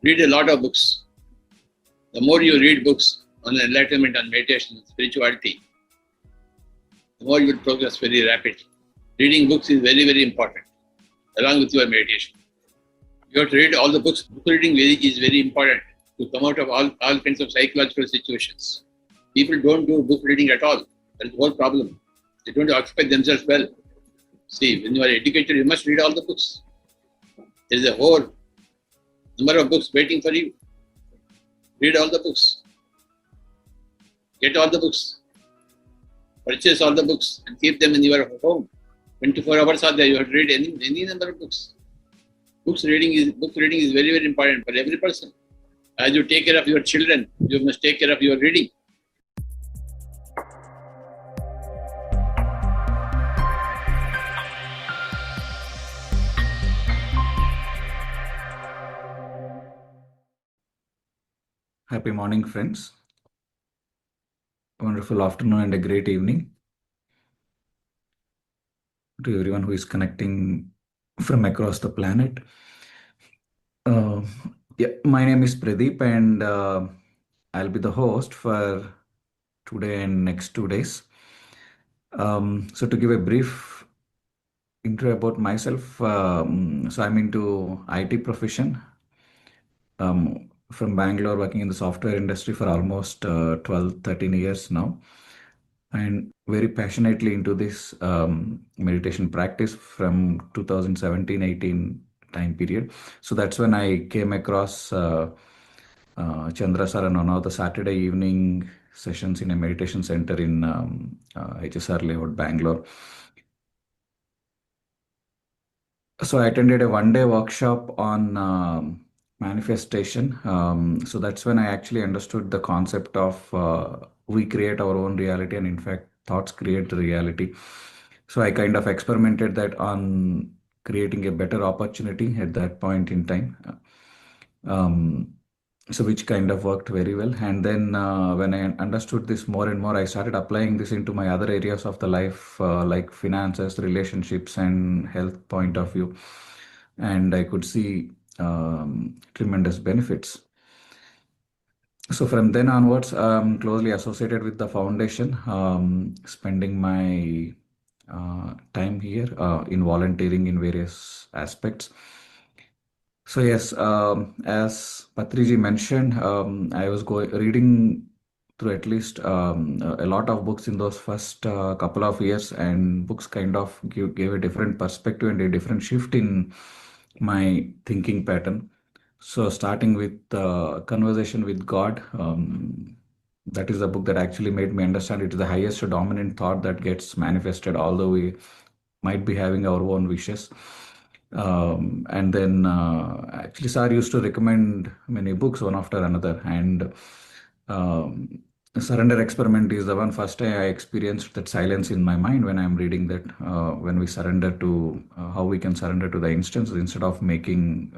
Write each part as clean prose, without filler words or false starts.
Read a lot of books. The more you read books on enlightenment, on meditation, spirituality, the more you will progress very rapidly. Reading books is very, very important, along with your meditation. You have to read all the books. Book reading is very important to come out of all kinds of psychological situations. People don't do book reading at all. That's the whole problem. They don't occupy themselves well. See, when you are educated, you must read all the books. There is a whole number of books waiting for you. Read all the books. Get all the books. Purchase all the books and keep them in your home. 24 hours are there. You have to read any number of books. Book reading is very, very important for every person. As you take care of your children, you must take care of your reading. Happy morning, friends. Wonderful afternoon and a great evening to everyone who is connecting from across the planet. My name is Pradeep, and I'll be the host for today and next 2 days. So to give a brief intro about myself, so I'm into IT profession. From Bangalore, working in the software industry for almost 12, 13 years now, and very passionately into this meditation practice from 2017-18 time period. So that's when I came across Chandra sir on one of the Saturday evening sessions in a meditation center in HSR layout, Bangalore. So I attended a one-day workshop on manifestation. So that's when I actually understood the concept of we create our own reality, and in fact, thoughts create the reality. So I kind of experimented that on creating a better opportunity at that point in time. So which kind of worked very well. And then when I understood this more and more, I started applying this into my other areas of the life, like finances, relationships, and health point of view. And I could see tremendous benefits. So from then onwards, I'm closely associated with the foundation, spending my time here in volunteering in various aspects. So yes, as Patriji mentioned, I was reading through at least a lot of books in those first couple of years, and books kind of gave a different perspective and a different shift in my thinking pattern. So starting with Conversation with God, that is a book that actually made me understand it is the highest dominant thought that gets manifested, although we might be having our own wishes. And then actually Sir used to recommend many books one after another, and Surrender Experiment is the one first time I experienced that silence in my mind when I'm reading that, when we surrender to how we can surrender to the instance instead of making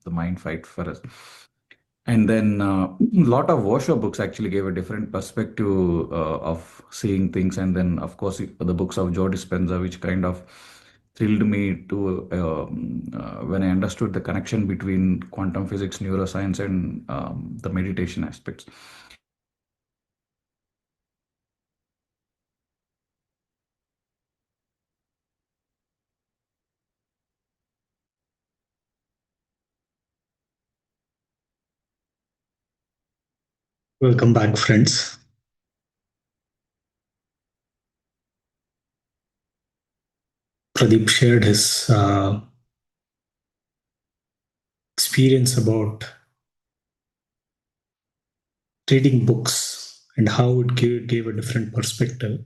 the mind fight for us. And then a lot of Osho books actually gave a different perspective of seeing things. And then, of course, the books of Joe Dispenza, which kind of thrilled me to when I understood the connection between quantum physics, neuroscience, and the meditation aspects. Welcome back, friends. Pradeep shared his experience about reading books and how it gave a different perspective.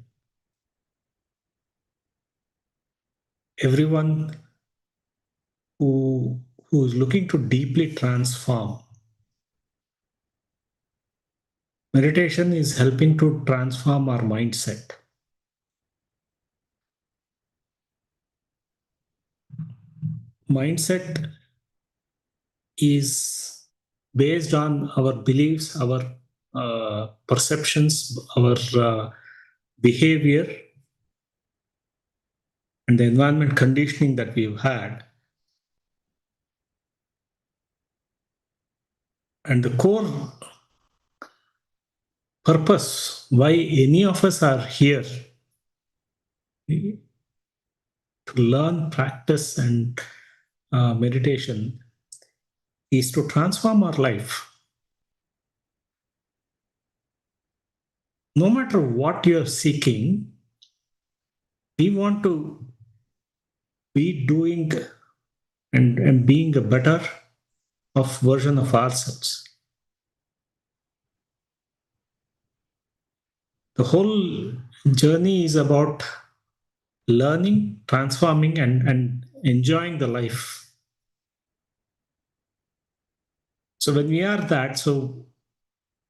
Everyone who is looking to deeply transform, meditation is helping to transform our mindset. Mindset is based on our beliefs, our perceptions, our behavior, and the environment conditioning that we've had. And the core purpose why any of us are here to learn, practice, and meditation is to transform our life. No matter what you're seeking, we want to be doing and being a better of version of ourselves. The whole journey is about learning, transforming, and enjoying the life. So when we are that, so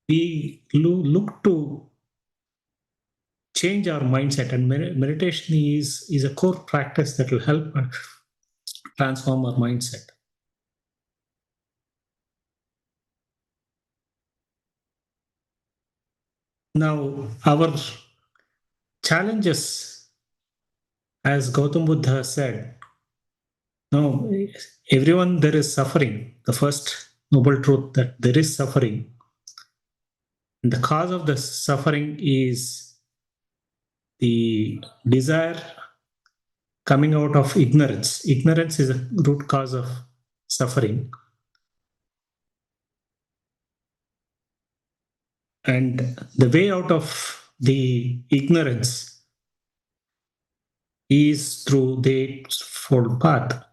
we look to change our mindset, and meditation is a core practice that will help transform our mindset. Now, our challenges, as Gautam Buddha said, no, everyone there is suffering. The first noble truth that there is suffering. And the cause of the suffering is the desire coming out of ignorance. Ignorance is a root cause of suffering. And the way out of the ignorance is through the Eightfold Path.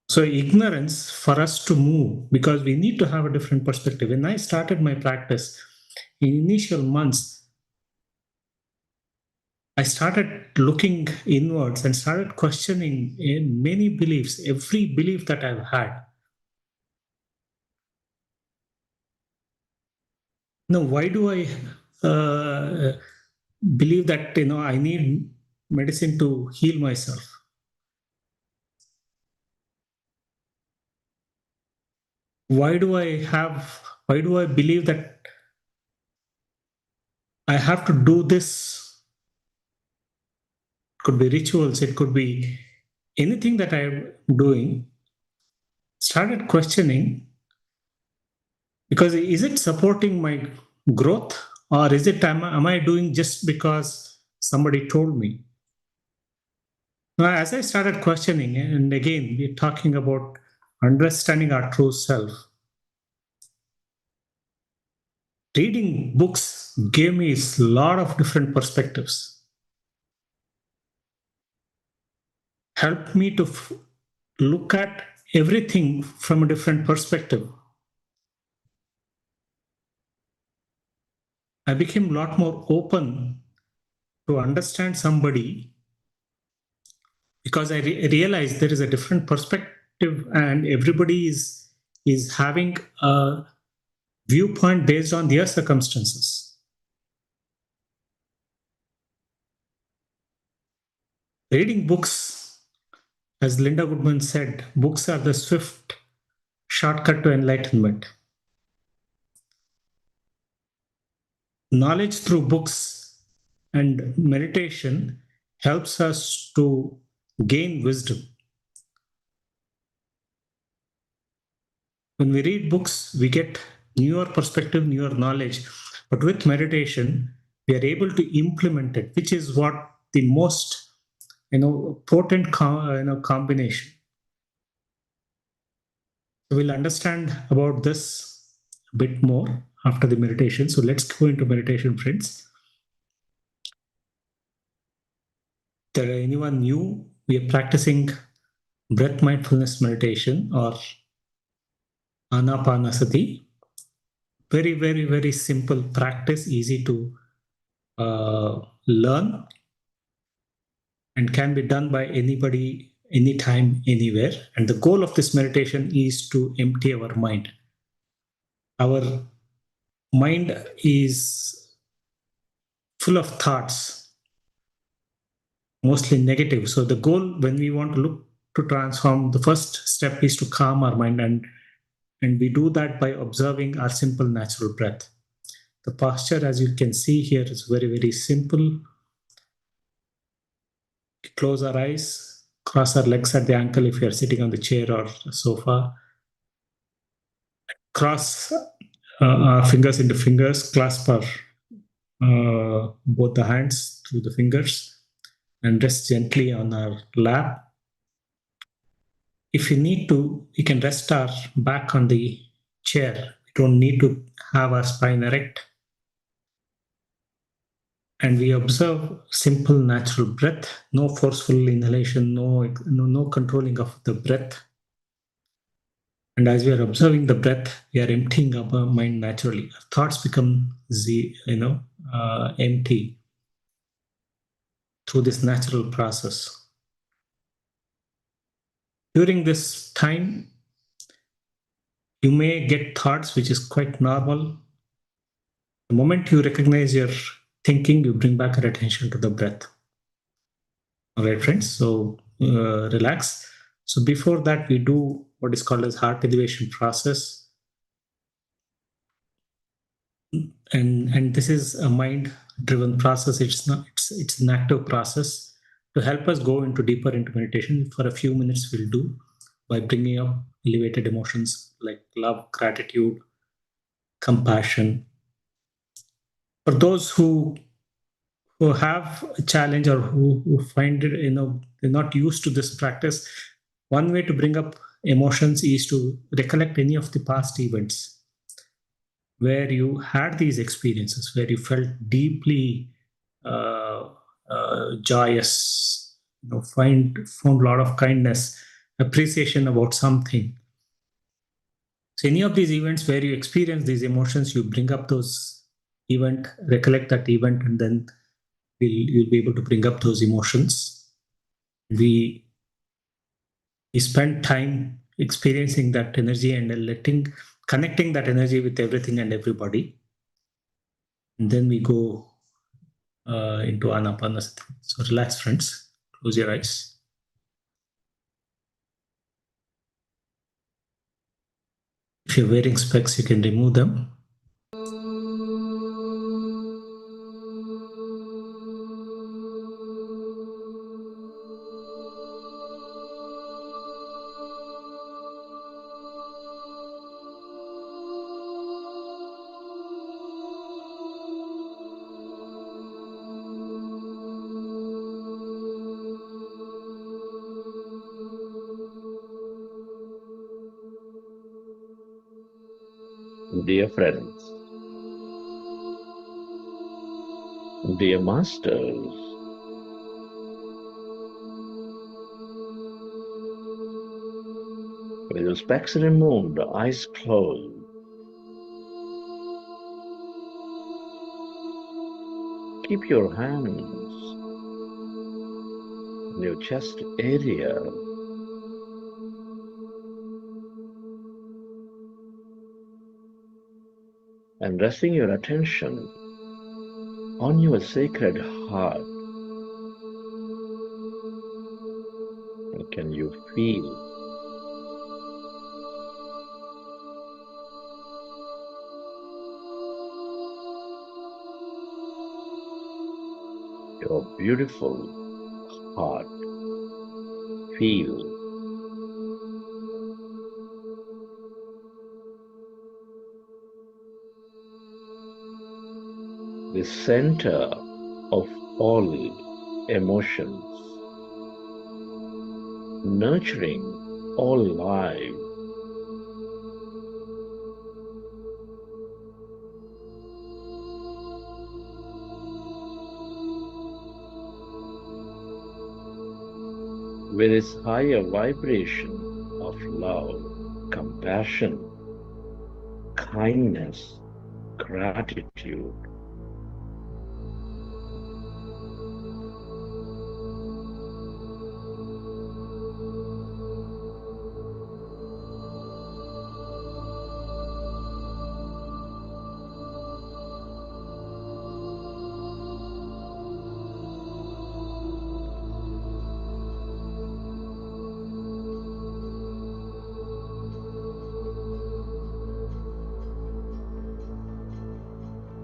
So, ignorance for us to move, because we need to have a different perspective. When I started my practice in initial months, I started looking inwards and started questioning many beliefs, every belief that I've had. Now, why do I believe that I need medicine to heal myself? Why do I believe that I have to do this? It could be rituals, it could be anything that I'm doing. Started questioning, because is it supporting my growth, or is it am I doing just because somebody told me? Now, as I started questioning, and again, we're talking about understanding our true self. Reading books gave me a lot of different perspectives, helped me to look at everything from a different perspective. I became a lot more open to understand somebody, because I realized there is a different perspective, and everybody is having a viewpoint based on their circumstances. Reading books, as Linda Goodman said, books are the swift shortcut to enlightenment. Knowledge through books and meditation helps us to gain wisdom. When we read books, we get newer perspective, newer knowledge. But with meditation, we are able to implement it, which is what the most potent combination. So we'll understand about this a bit more after the meditation. So let's go into meditation, friends. If there are anyone new, we are practicing breath mindfulness meditation or anapanasati. Very, very, very simple practice, easy to learn, and can be done by anybody, anytime, anywhere. And the goal of this meditation is to empty our mind. Our mind is full of thoughts, mostly negative. So the goal, when we want to look to transform, the first step is to calm our mind, and we do that by observing our simple natural breath. The posture, as you can see here, is very, very simple. Close our eyes, cross our legs at the ankle if you are sitting on the chair or sofa. Cross our fingers into fingers, clasp our both the hands through the fingers, and rest gently on our lap. If you need to, you can rest our back on the chair. We don't need to have our spine erect. And we observe simple natural breath, no forceful inhalation, no controlling of the breath. And as we are observing the breath, we are emptying our mind naturally. Our thoughts become empty through this natural process. During this time, you may get thoughts which is quite normal. The moment you recognize your thinking, you bring back your attention to the breath. All right, friends. So relax. So before that, we do what is called as heart elevation process. And this is a mind-driven process. It's an active process to help us go deeper into meditation. For a few minutes, we'll do by bringing up elevated emotions like love, gratitude, compassion. For those who have a challenge or who find it, they're not used to this practice, one way to bring up emotions is to recollect any of the past events where you had these experiences, where you felt deeply joyous, found a lot of kindness, appreciation about something. So any of these events where you experience these emotions, you bring up those event, recollect that event, and then you'll be able to bring up those emotions. We spend time experiencing that energy and connecting that energy with everything and everybody. And then we go into Anapanasati. So relax, friends. Close your eyes. If you're wearing specs, you can remove them. Dear friends, dear masters, with your specs removed, eyes closed, keep your hands in your chest area. And resting your attention on your sacred heart. And can you feel your beautiful heart? Feel the center of all emotions, nurturing all life. With its higher vibration of love, compassion, kindness, gratitude.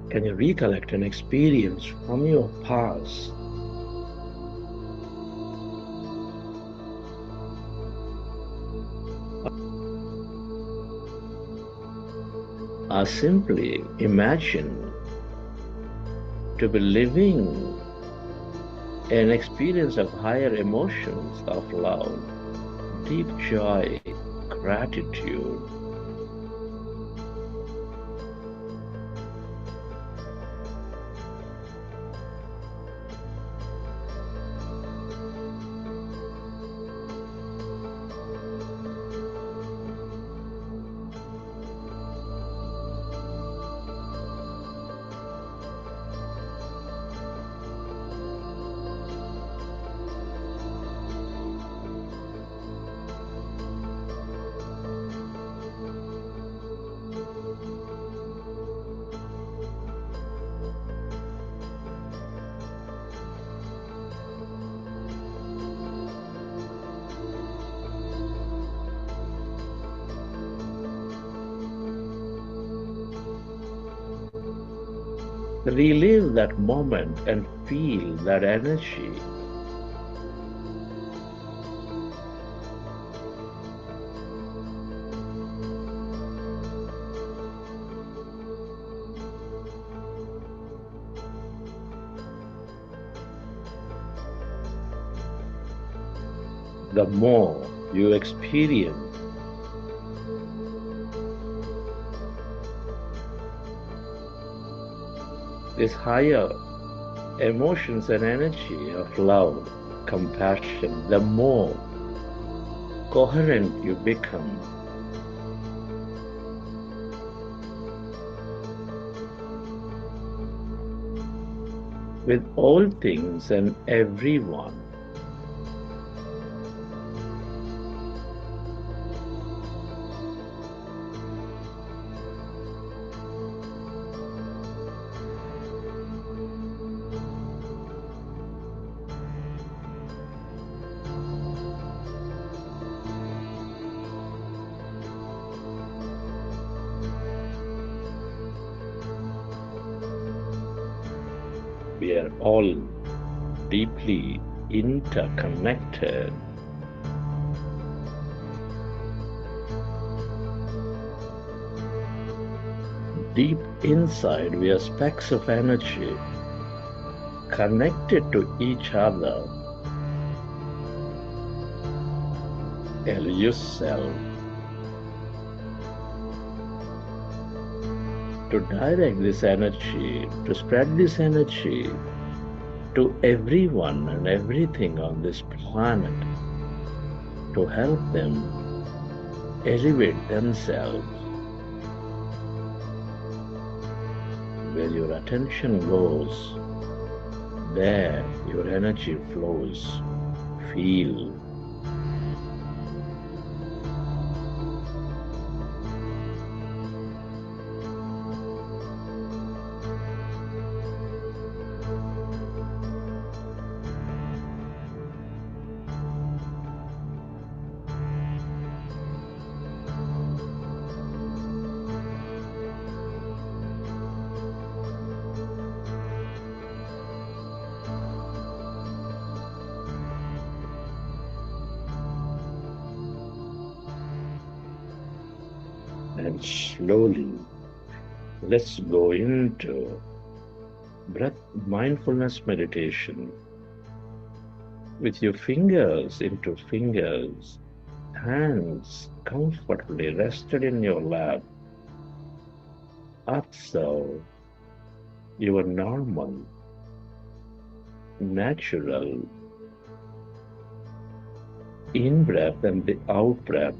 Can you recollect an experience from your past or simply imagine to be living an experience of higher emotions of love, deep joy, gratitude. Relive that moment and feel that energy. The more you experience this higher emotions and energy of love, compassion, the more coherent you become. With all things and everyone. We are all deeply interconnected. Deep inside, we are specks of energy connected to each other. Yourself to direct this energy, to spread this energy to everyone and everything on this planet, to help them elevate themselves. Where your attention goes, there your energy flows. Feel. And slowly, let's go into breath mindfulness meditation with your fingers into fingers, hands comfortably rested in your lap. Observe your normal, natural in-breath and the out-breath.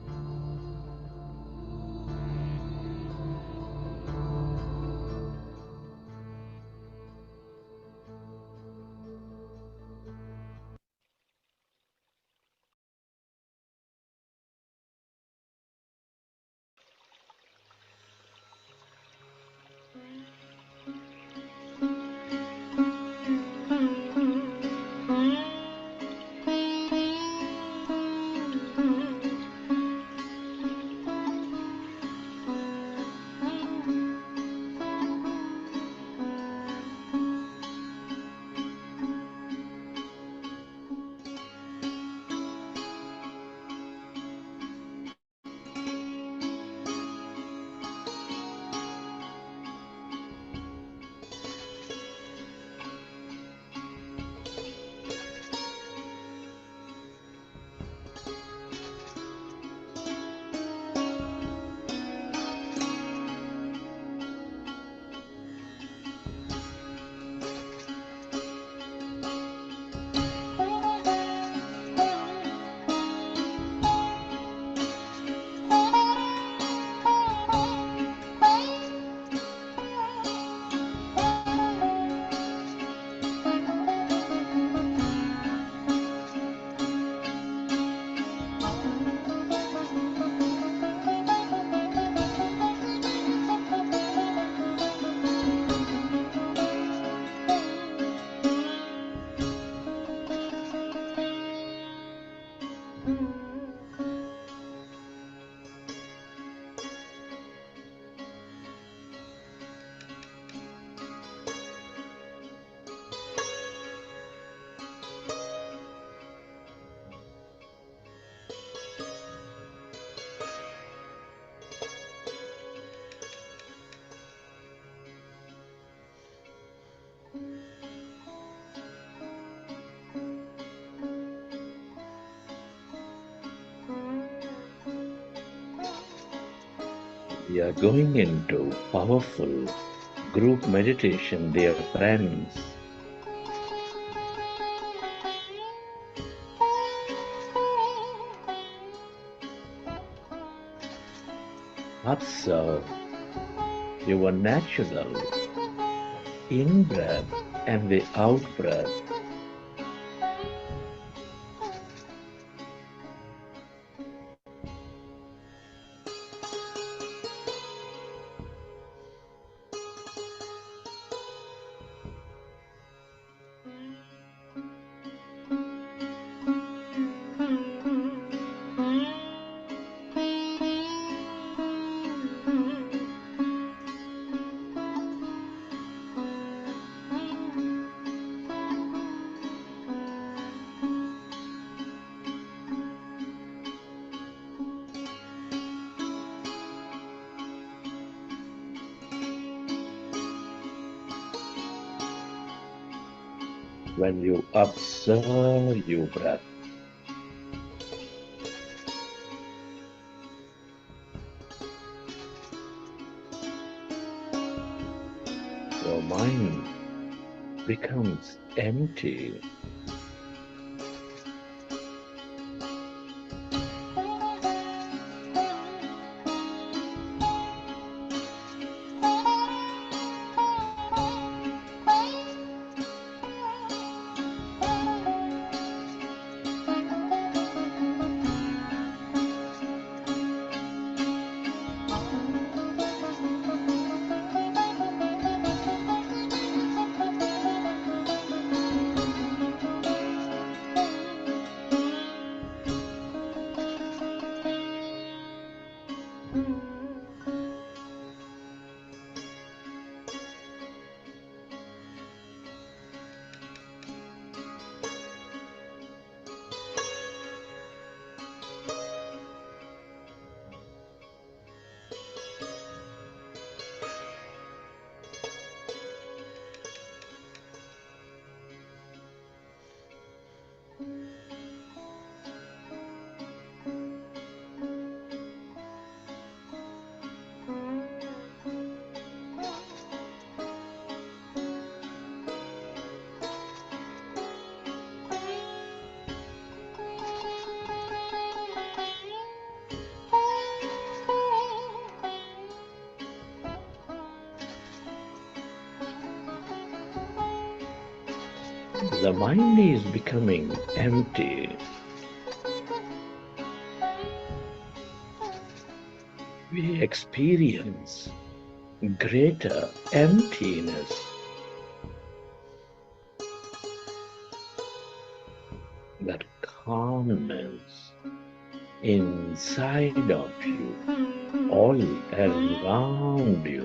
We are going into powerful group meditation, dear friends. Observe your natural in-breath and the out-breath. When you observe your breath, your mind becomes empty. The mind is becoming empty. We experience greater emptiness. That calmness inside of you, all around you.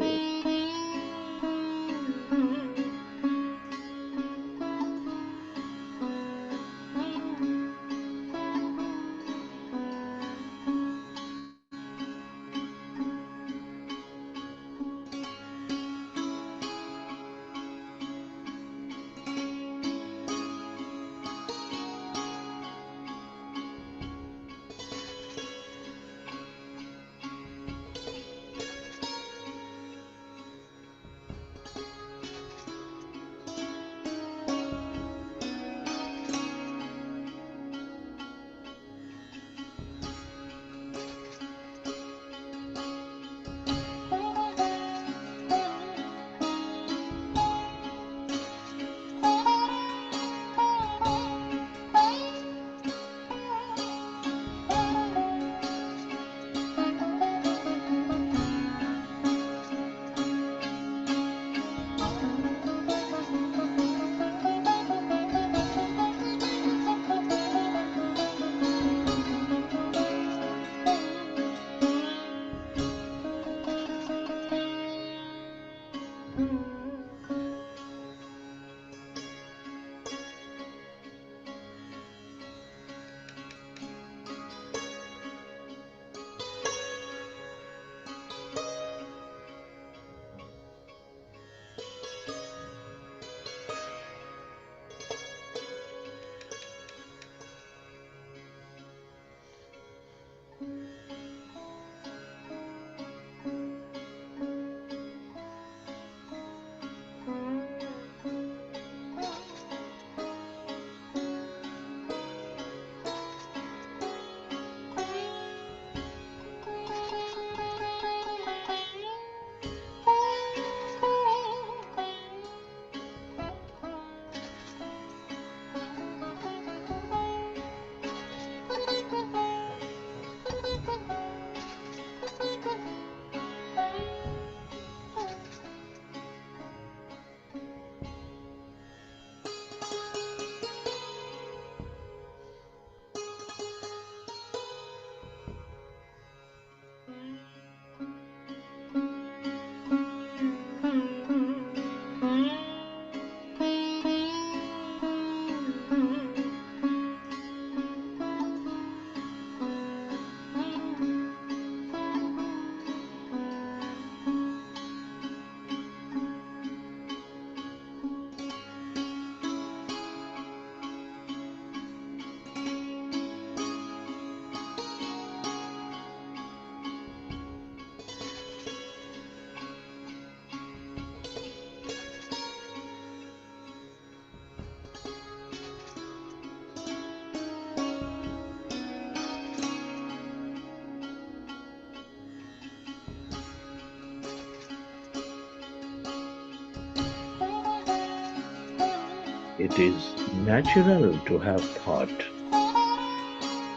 It is natural to have thought.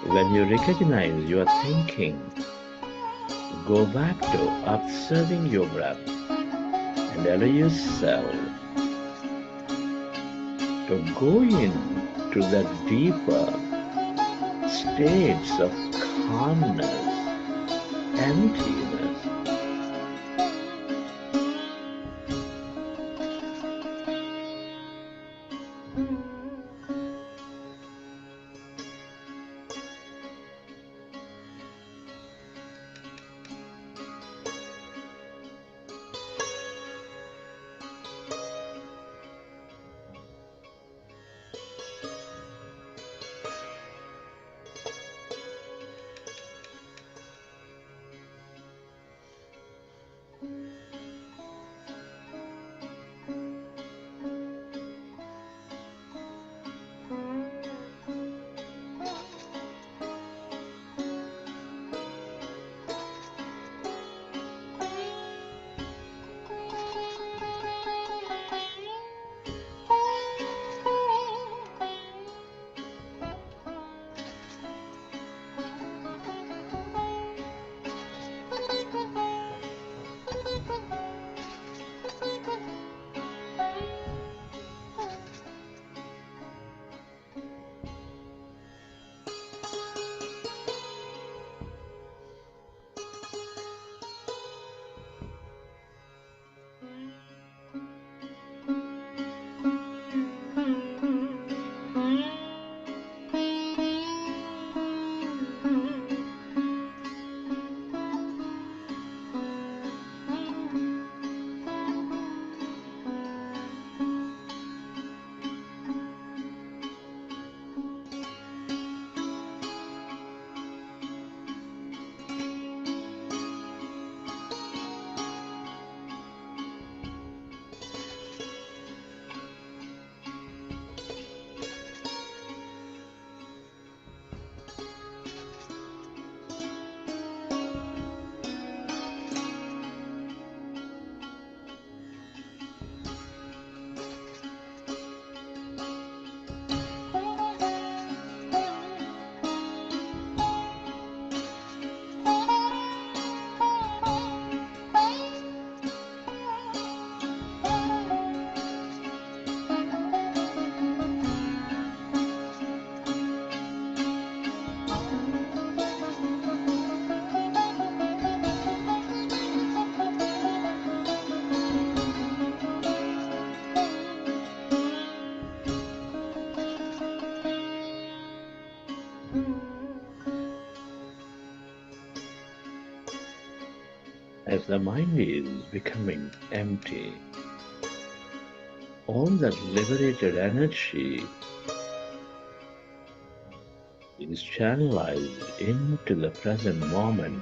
When you recognize your thinking, go back to observing your breath and allow yourself to go into the deeper states of calmness, emptiness. As the mind is becoming empty, all that liberated energy is channelized into the present moment.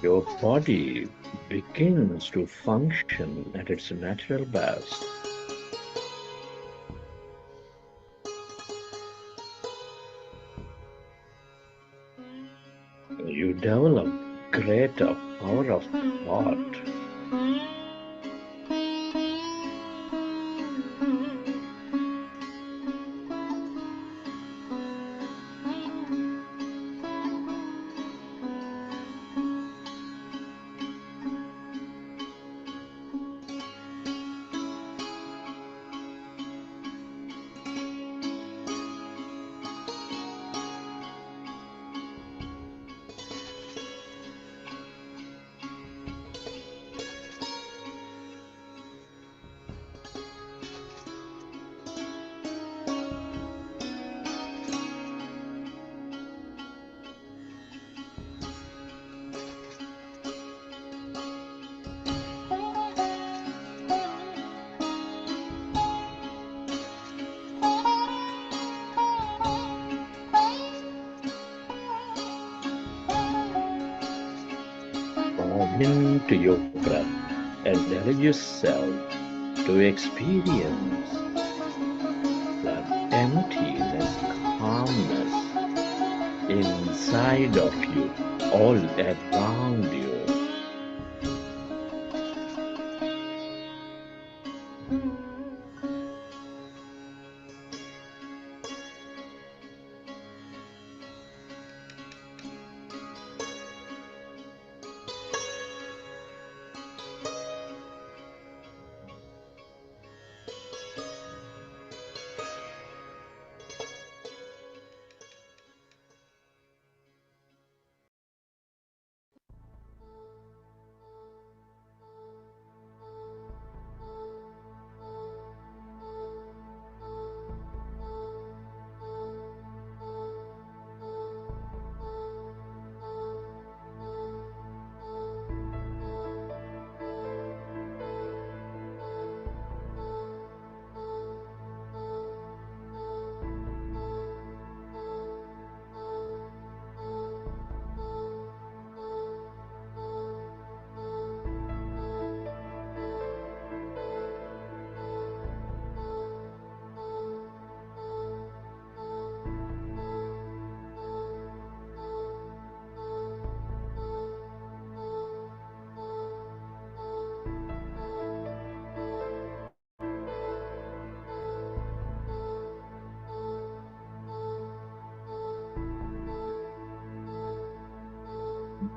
Your body begins to function at its natural best. You develop greater power of thought. into your breath and allow yourself to experience that emptiness, calmness inside of you, all around you.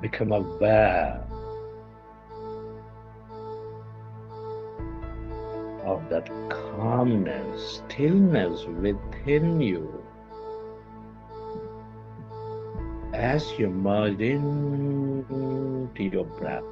Become aware of that calmness, stillness within you as you merge into your breath.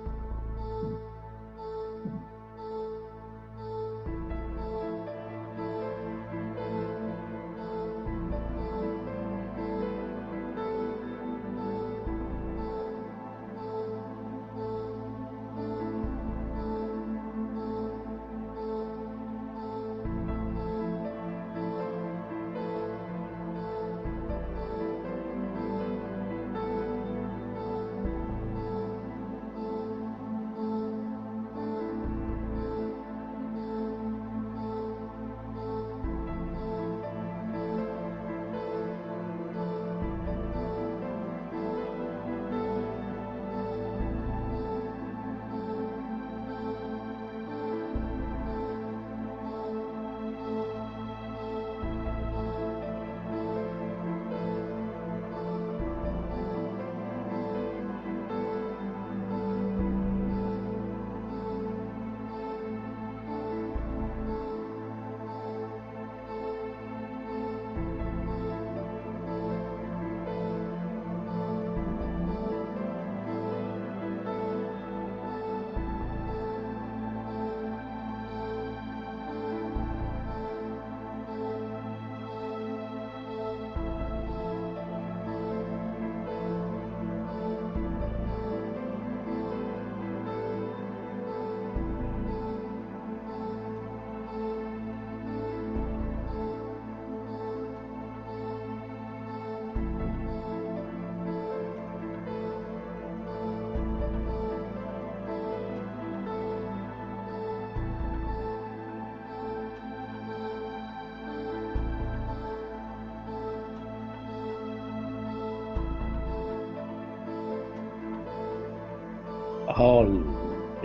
All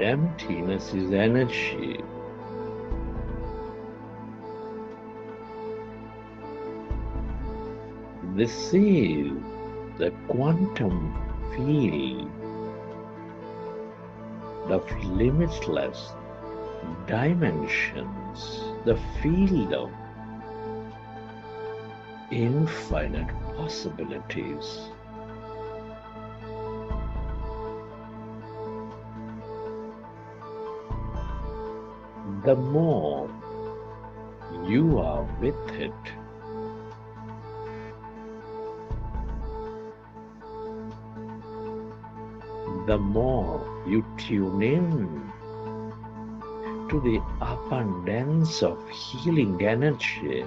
emptiness is energy. This is the quantum field of limitless dimensions, the field of infinite possibilities. The more you are with it, the more you tune in to the abundance of healing energy.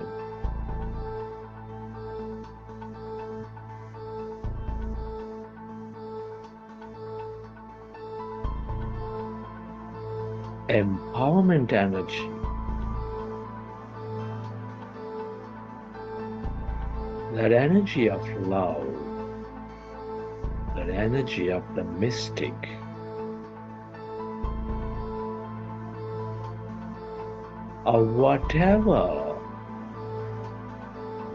empowerment energy, that energy of love, that energy of the mystic, or whatever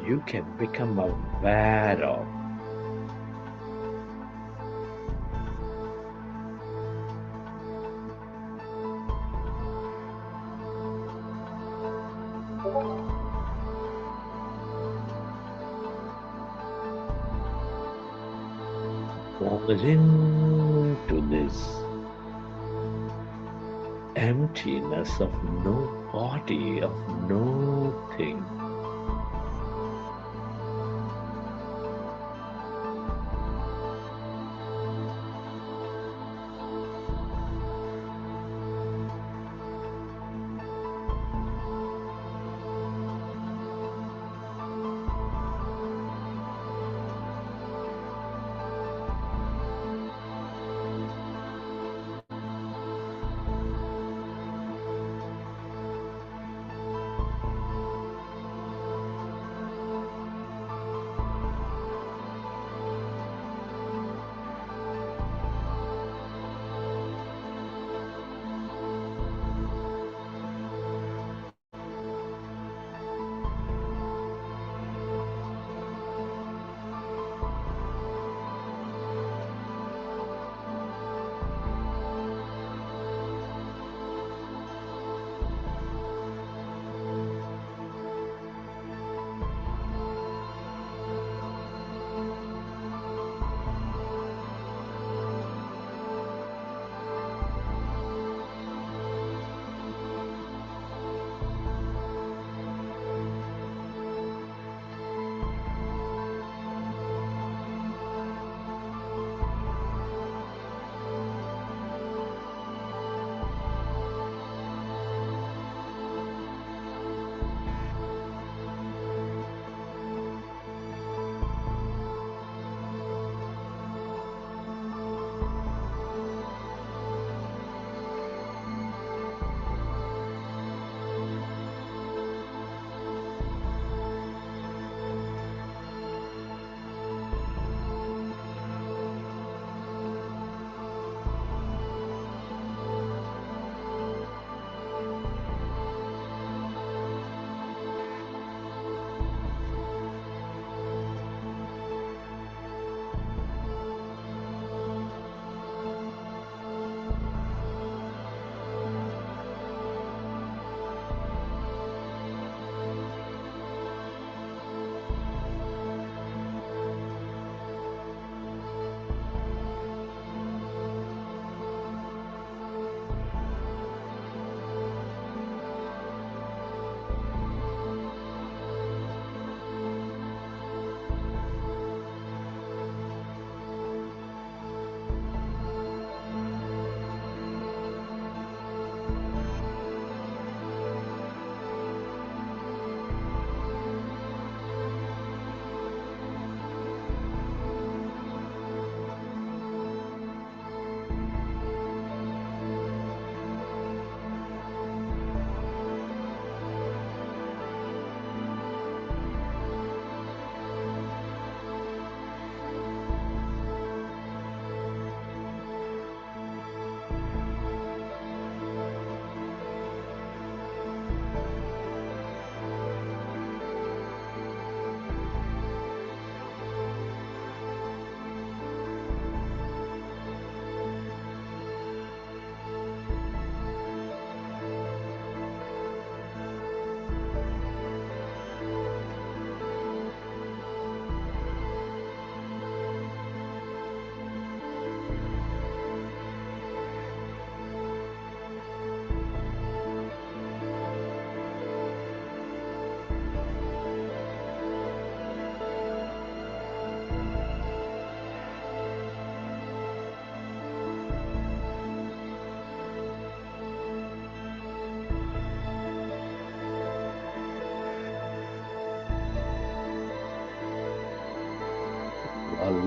you can become aware of. Plunge into this emptiness of no body, of no thing.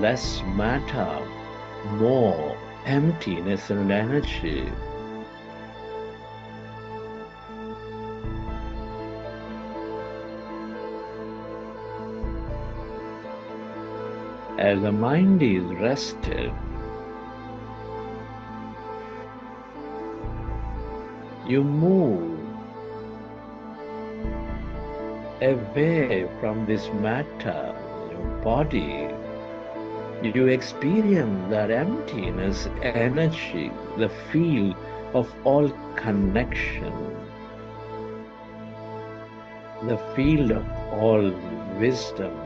Less matter, more emptiness and energy. as the mind is rested, you move away from this matter, your body. You experience that emptiness, energy, the feel of all connection, the field of all wisdom.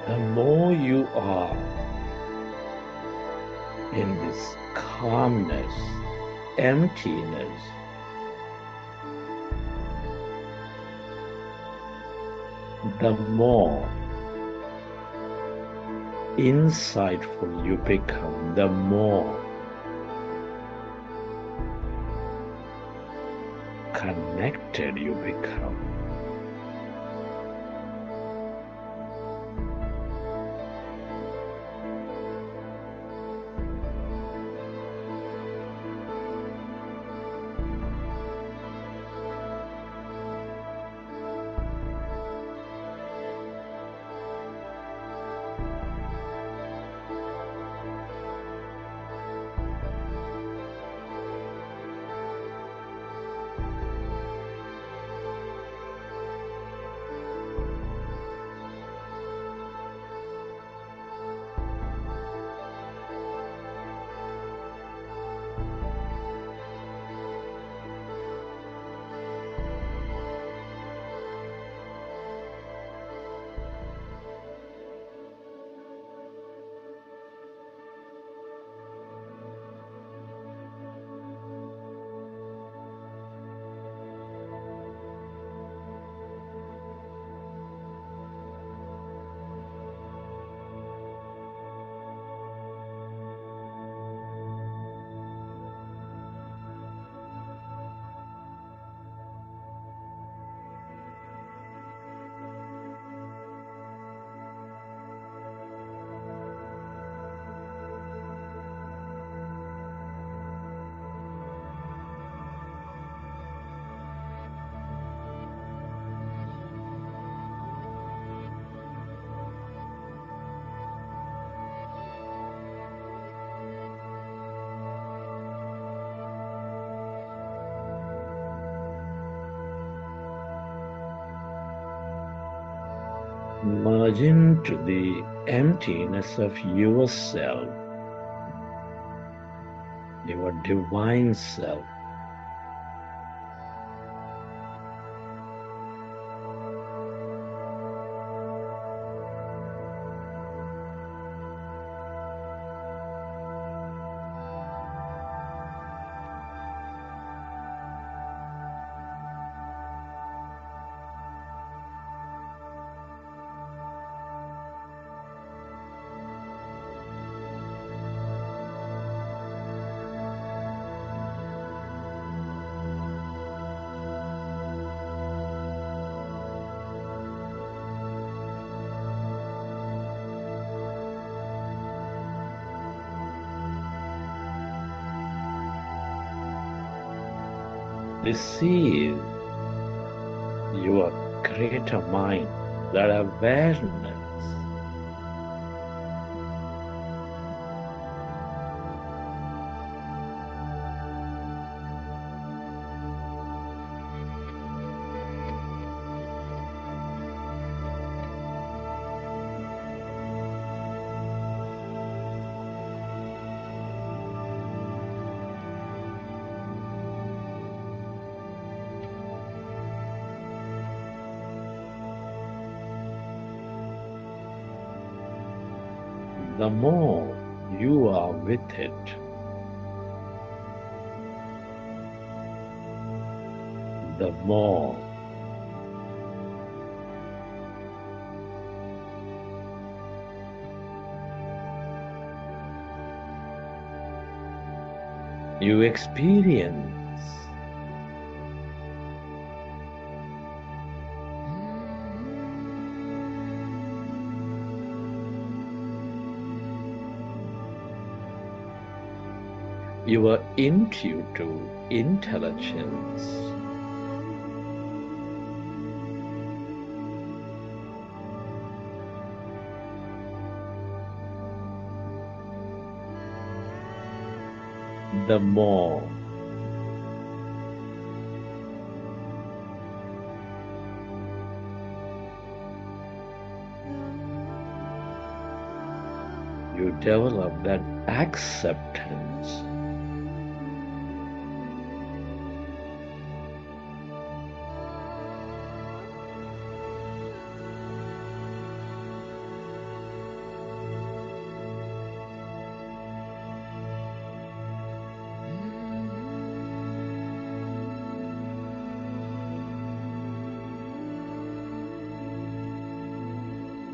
The more you are in this calmness, emptiness, the more insightful you become, the more connected you become. Merge into the emptiness of yourself, your divine self. Receive your greater mind, that awareness. the more you are with it, the more you experience your intuitive intelligence the more you develop that acceptance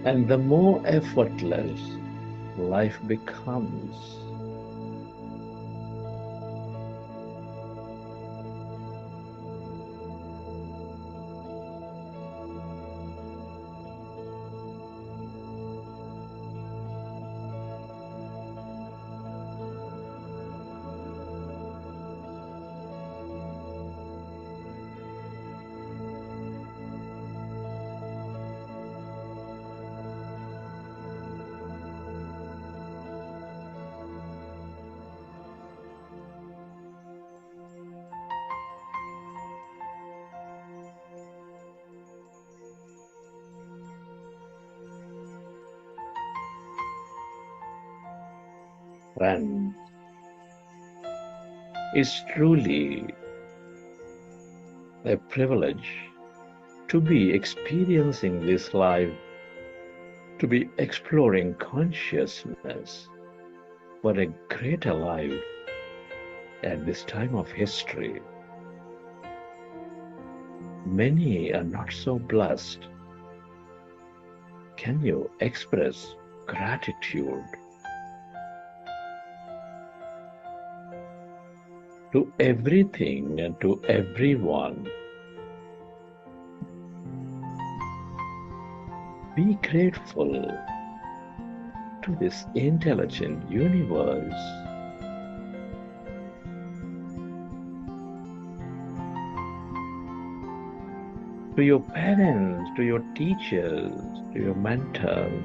and the more effortless life becomes. Friends, it's truly a privilege to be experiencing this life, to be exploring consciousness for a greater life at this time of history. Many are not so blessed. Can you express gratitude to everything and to everyone? Be grateful to this intelligent universe. To your parents, to your teachers, to your mentors.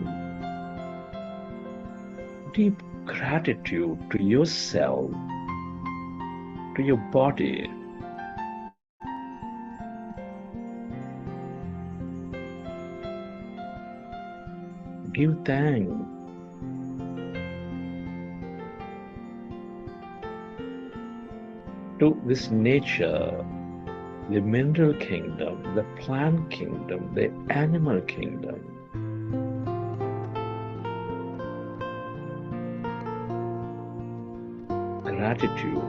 Deep gratitude to yourself, to your body. Give thanks to this nature, the mineral kingdom, the plant kingdom, the animal kingdom. Gratitude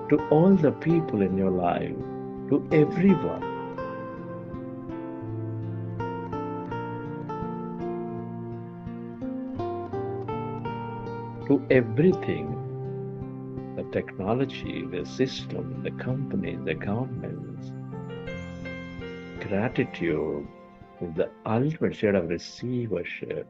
to all the people in your life, to everyone. To everything, the technology, the system, the company, the governments. Gratitude is the ultimate state of receivership.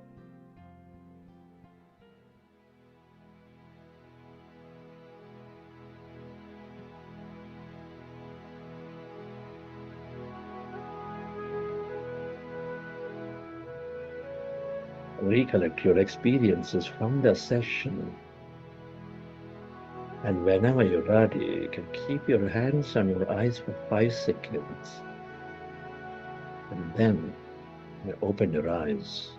Recollect your experiences from the session, and whenever you're ready, you can keep your hands on your eyes for 5 seconds, and then you open your eyes.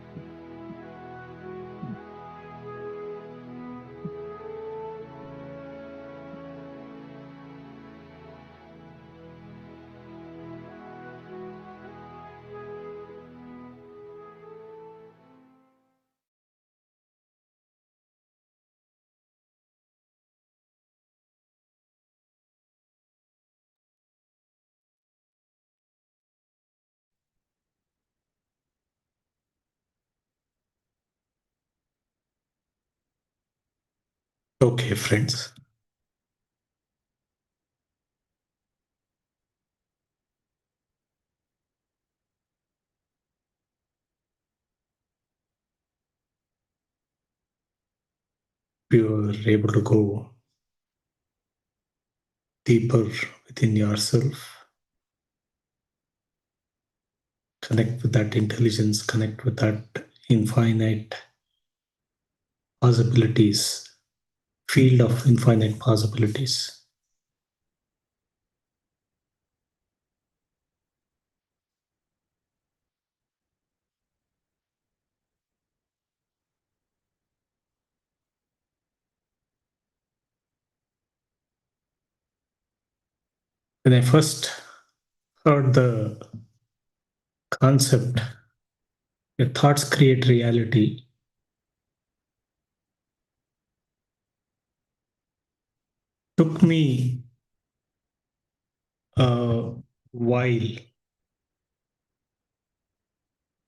Okay, friends. You are able to go deeper within yourself, connect with that intelligence, connect with that infinite possibilities, field of infinite possibilities. When I first heard the concept, your thoughts create reality, took me a while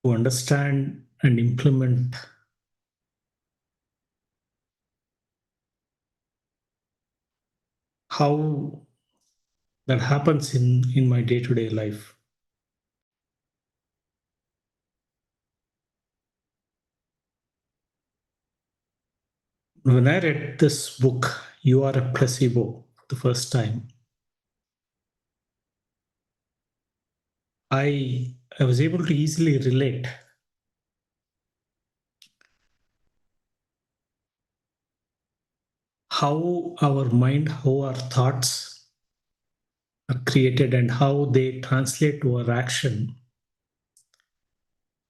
to understand and implement how that happens in my day-to-day life. When I read this book, You Are a Placebo, for the first time, I was able to easily relate how our mind, how our thoughts are created and how they translate to our action.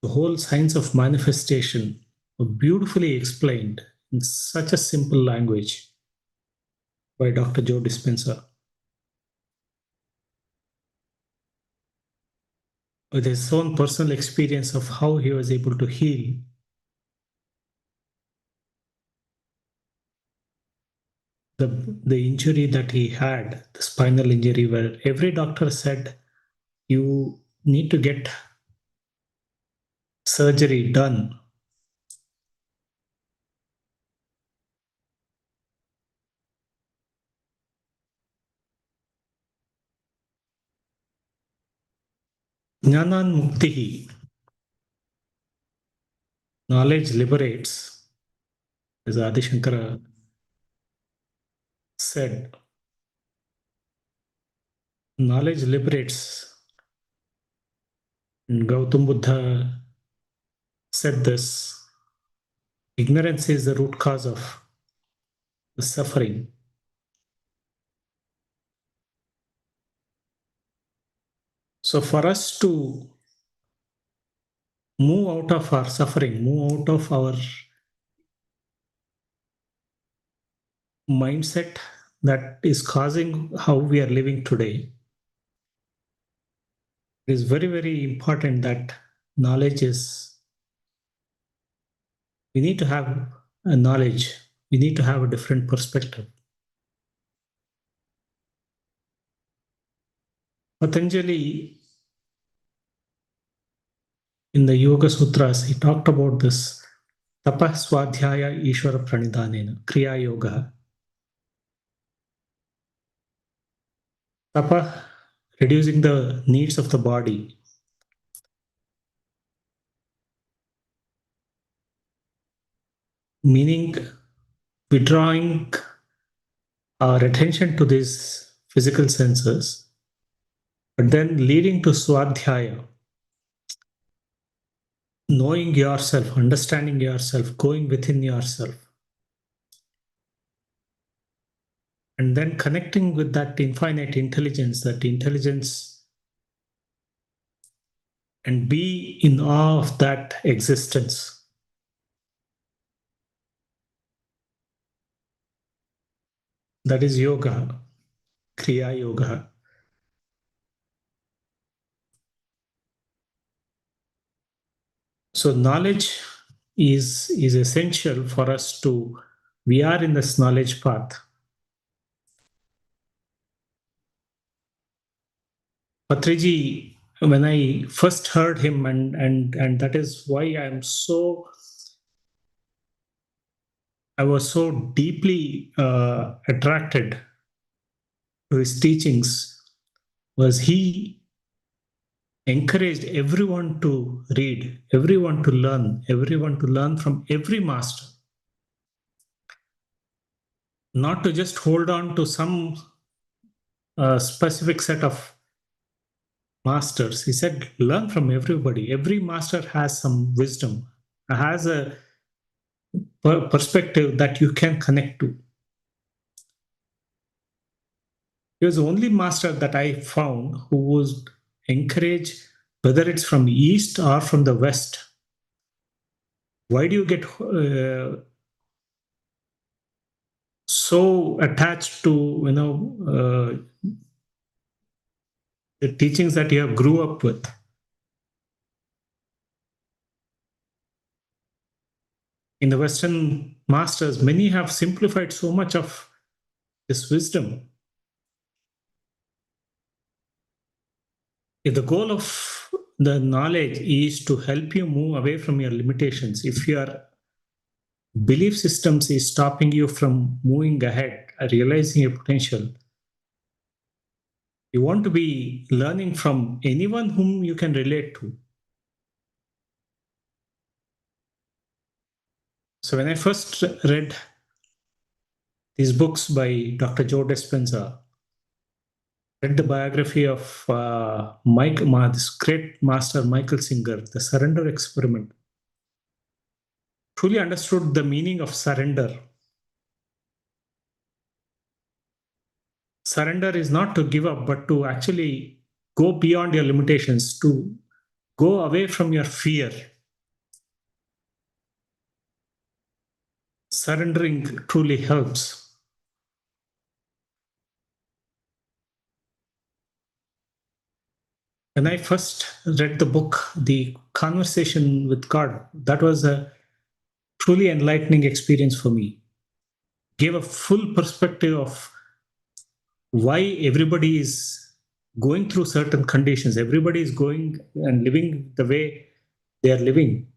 The whole science of manifestation was beautifully explained in such a simple language by Dr. Joe Dispenza. With his own personal experience of how he was able to heal the injury that he had, the spinal injury, where every doctor said, you need to get surgery done. Jnanan muktihi, knowledge liberates, as Adi Shankara said, knowledge liberates. And Gautam Buddha said this, ignorance is the root cause of the suffering. So for us to move out of our suffering, move out of our mindset that is causing how we are living today, it is very, very important that knowledge is, we need to have a knowledge, we need to have a different perspective. Patanjali, in the Yoga Sutras, he talked about this Tapa Swadhyaya Ishvara Pranidanena, Kriya Yoga. Tapa, reducing the needs of the body. Meaning withdrawing our attention to these physical senses, but then leading to Swadhyaya, knowing yourself, understanding yourself, going within yourself, and then connecting with that infinite intelligence, and be in awe of that existence. That is yoga, Kriya Yoga. So knowledge is essential for us to, we are in this knowledge path. Patriji, when I first heard him, and that is why I'm so I was so deeply attracted to his teachings was he encouraged everyone to read, everyone to learn from every master, not to just hold on to some specific set of masters. He said, learn from everybody. Every master has some wisdom, has a perspective that you can connect to. He was the only master that I found who would encourage, whether it's from East or from the West. Why do you get so attached to the teachings that you have grew up with? In the Western masters, many have simplified so much of this wisdom. If the goal of the knowledge is to help you move away from your limitations, if your belief systems is stopping you from moving ahead, realizing your potential, you want to be learning from anyone whom you can relate to. So when I first read these books by Dr. Joe Dispenza, read the biography of this great master Michael Singer, The Surrender Experiment, truly understood the meaning of surrender. Surrender is not to give up, but to actually go beyond your limitations, to go away from your fear. Surrendering truly helps. When I first read the book, The Conversation with God, that was a truly enlightening experience for me. Gave a full perspective of why everybody is going through certain conditions. Everybody is going and living the way they are living.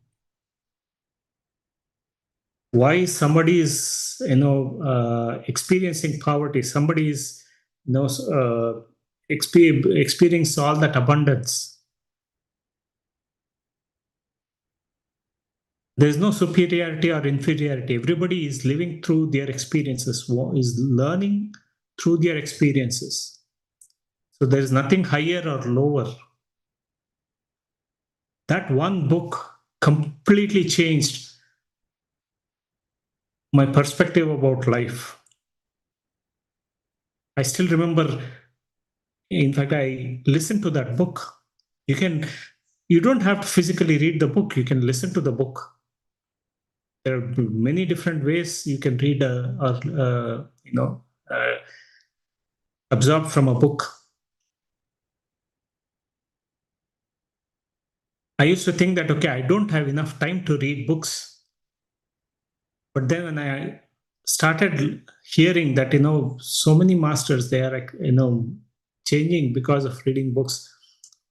Why somebody is, experiencing poverty. Somebody is, experiencing all that abundance. There is no superiority or inferiority. Everybody is living through their experiences, is learning through their experiences. So there is nothing higher or lower. That one book completely changed my perspective about life. I still remember, in fact, I listened to that book. You don't have to physically read the book, you can listen to the book. There are many different ways you can read absorb from a book. I used to think that, okay, I don't have enough time to read books. But then when I started hearing that, so many masters, they are, changing because of reading books,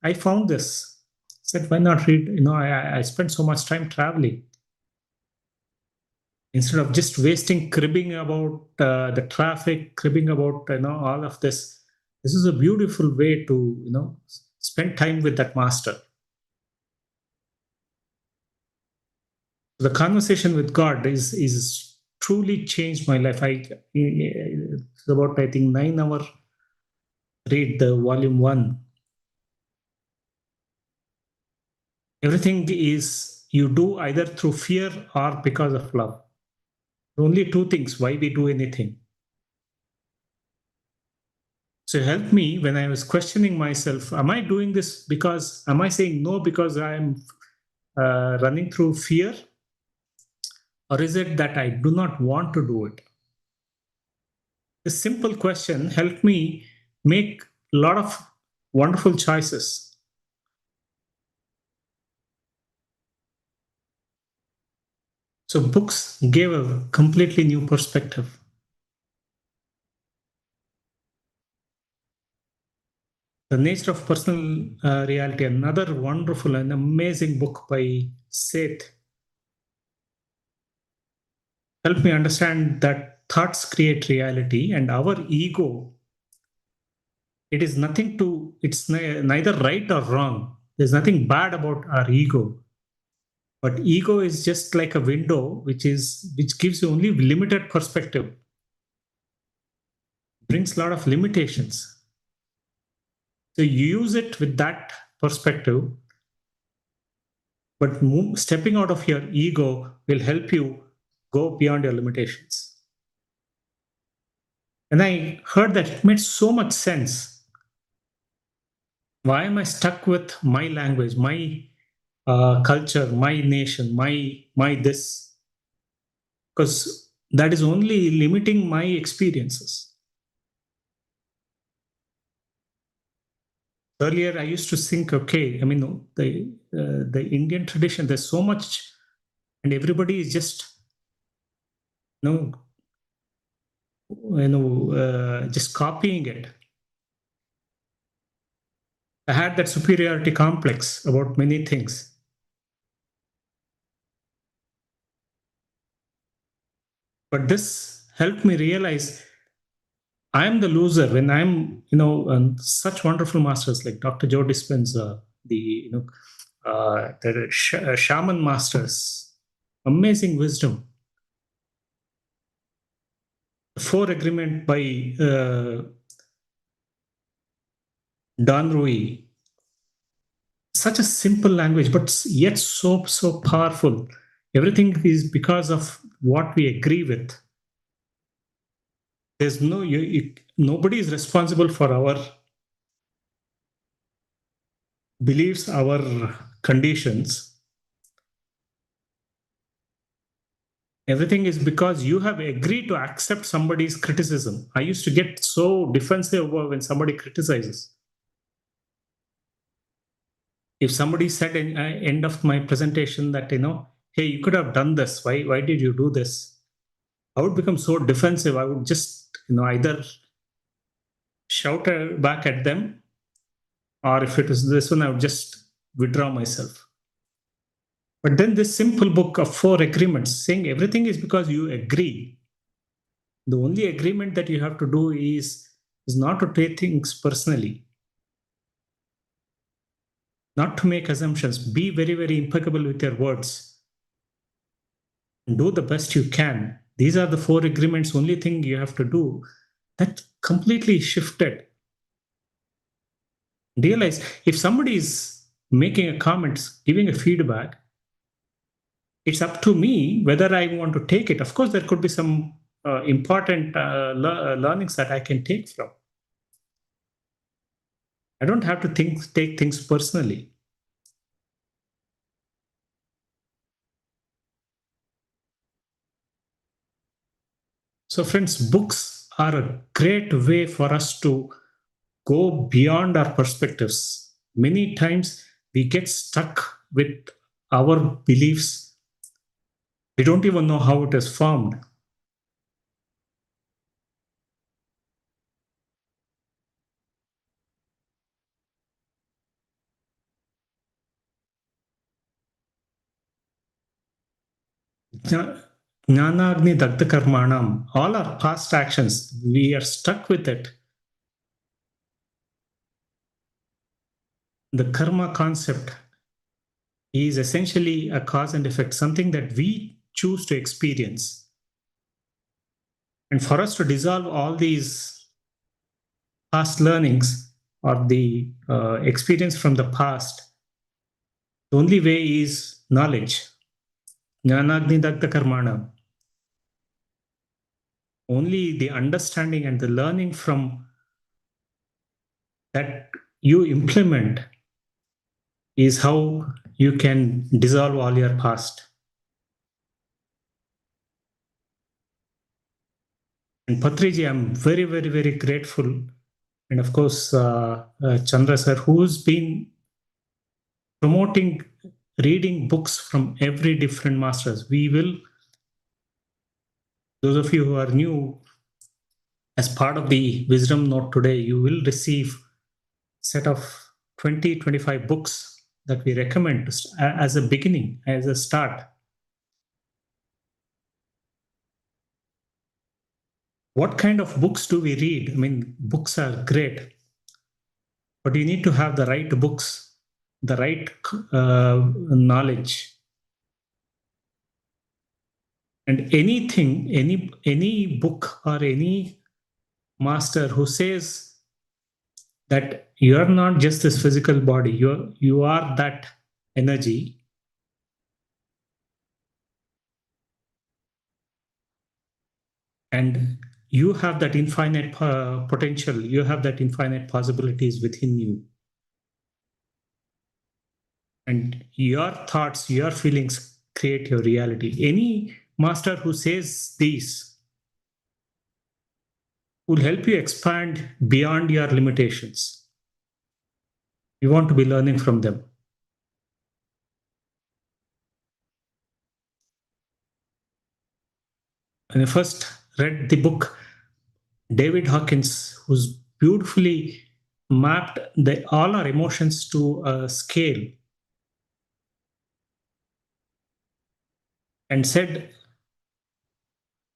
I found this. I said, why not read? I spent so much time traveling. Instead of just wasting cribbing about the traffic, cribbing about all of this, this is a beautiful way to spend time with that master. The conversation with God is truly changed my life. It's about, I think, 9 hour read, the volume 1. Everything is you do either through fear or because of love. Only two things why we do anything. So it helped me when I was questioning myself, am I doing this am I saying no because I'm running through fear? Or is it that I do not want to do it? This simple question helped me make a lot of wonderful choices. So books gave a completely new perspective. The Nature of Personal Reality, another wonderful and amazing book by Seth. helped me understand that thoughts create reality, and our ego, it is nothing to, it's neither right or wrong. There's nothing bad about our ego. But ego is just like a window which gives you only limited perspective, brings a lot of limitations. So you use it with that perspective, but stepping out of your ego will help you go beyond your limitations. And I heard that it made so much sense. Why am I stuck with my language, my culture, my nation, my this? Because that is only limiting my experiences. Earlier, I used to think, okay, I mean, the Indian tradition, there's so much, and everybody is just, just copying it. I had that superiority complex about many things. But this helped me realize I'm the loser when I'm, such wonderful masters like Dr. Joe Dispenza, the shaman masters, amazing wisdom. The Four Agreement by Don Rui, such a simple language, but yet so powerful. Everything is because of what we agree with. There's nobody is responsible for our beliefs, our conditions. Everything is because you have agreed to accept somebody's criticism. I used to get so defensive when somebody criticizes. If somebody said at the end of my presentation that, hey, you could have done this. Why did you do this? I would become so defensive. I would just, either shout back at them, or if it is this one, I would just withdraw myself. But then this simple book of 4 agreements saying everything is because you agree. The only agreement that you have to do is not to take things personally, not to make assumptions. Be very, very impeccable with your words. Do the best you can. These are the 4 agreements, only thing you have to do. That completely shifted. Realize if somebody is making a comment, giving a feedback, it's up to me whether I want to take it. Of course, there could be some important learnings that I can take from. I don't have to take things personally. So, friends, books are a great way for us to go beyond our perspectives. Many times we get stuck with our beliefs. We don't even know how it is formed. Jnanagni Dagda Karmanam, all our past actions, we are stuck with it. The karma concept is essentially a cause and effect, something that we choose to experience. And for us to dissolve all these past learnings or the experience from the past, the only way is knowledge. Jnanagni Dagda Karmana. Only the understanding and the learning from that you implement is how you can dissolve all your past. And Patriji, I'm very, very, very grateful. And of course, Chandra sir, who's been promoting reading books from every different masters. We will, those of you who are new, as part of the wisdom note today, you will receive a set of 20-25 books that we recommend, to, as a beginning, as a start. what kind of books do we read? I mean, books are great, but you need to have the right books, the right knowledge. And anything, any book or any master who says that you are not just this physical body, you are that energy, and you have that infinite potential, you have that infinite possibilities within you. And your thoughts, your feelings create your reality. Any master who says these will help you expand beyond your limitations. You want to be learning from them. When I first read the book, David Hawkins, who's beautifully mapped all our emotions to a scale and said,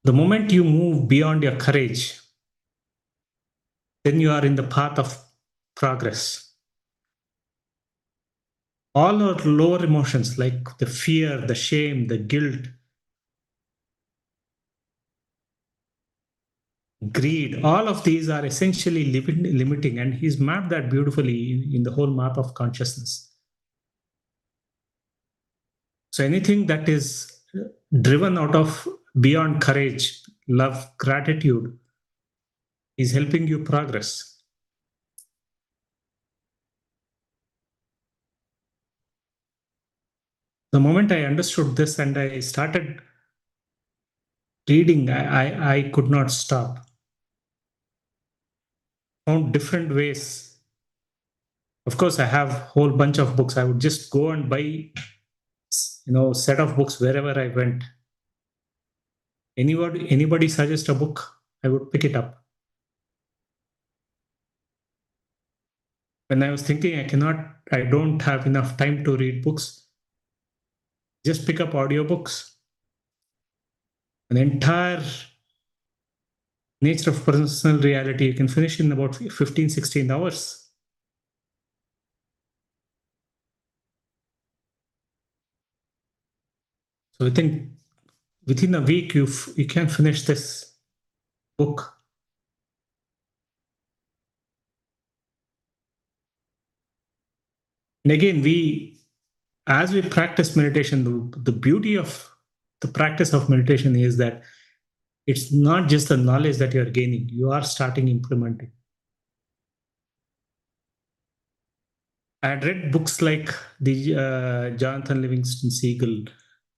the moment you move beyond your courage, then you are in the path of progress. All our lower emotions like the fear, the shame, the guilt, greed, all of these are essentially limiting, and he's mapped that beautifully in the whole map of consciousness. So anything that is driven out of beyond courage, love, gratitude is helping you progress. The moment I understood this and I started reading, I could not stop. Found different ways. Of course, I have a whole bunch of books. I would just go and buy, set of books wherever I went. Anybody suggest a book, I would pick it up. When I was thinking I don't have enough time to read books, just pick up audiobooks. An entire nature of personal reality you can finish in about 15, 16 hours. So I think within a week you can finish this book. And again, as we practice meditation, the beauty of the practice of meditation is that it's not just the knowledge that you're gaining, you are starting implementing. I had read books like the Jonathan Livingston Seagull,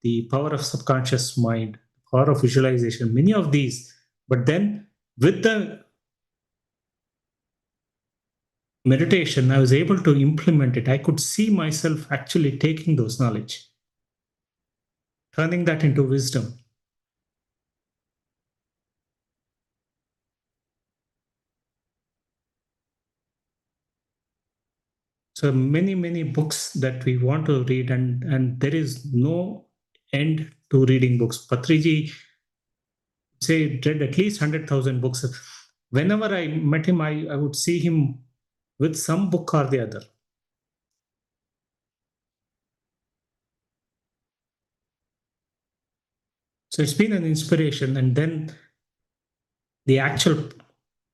The Power of Subconscious Mind, Power of Visualization, many of these. But then with the meditation, I was able to implement it. I could see myself actually taking those knowledge, turning that into wisdom. So many books that we want to read, and there is no end to reading books. Patriji read at least 100,000 books. Whenever I met him, I would see him with some book or the other. So it's been an inspiration. And then the actual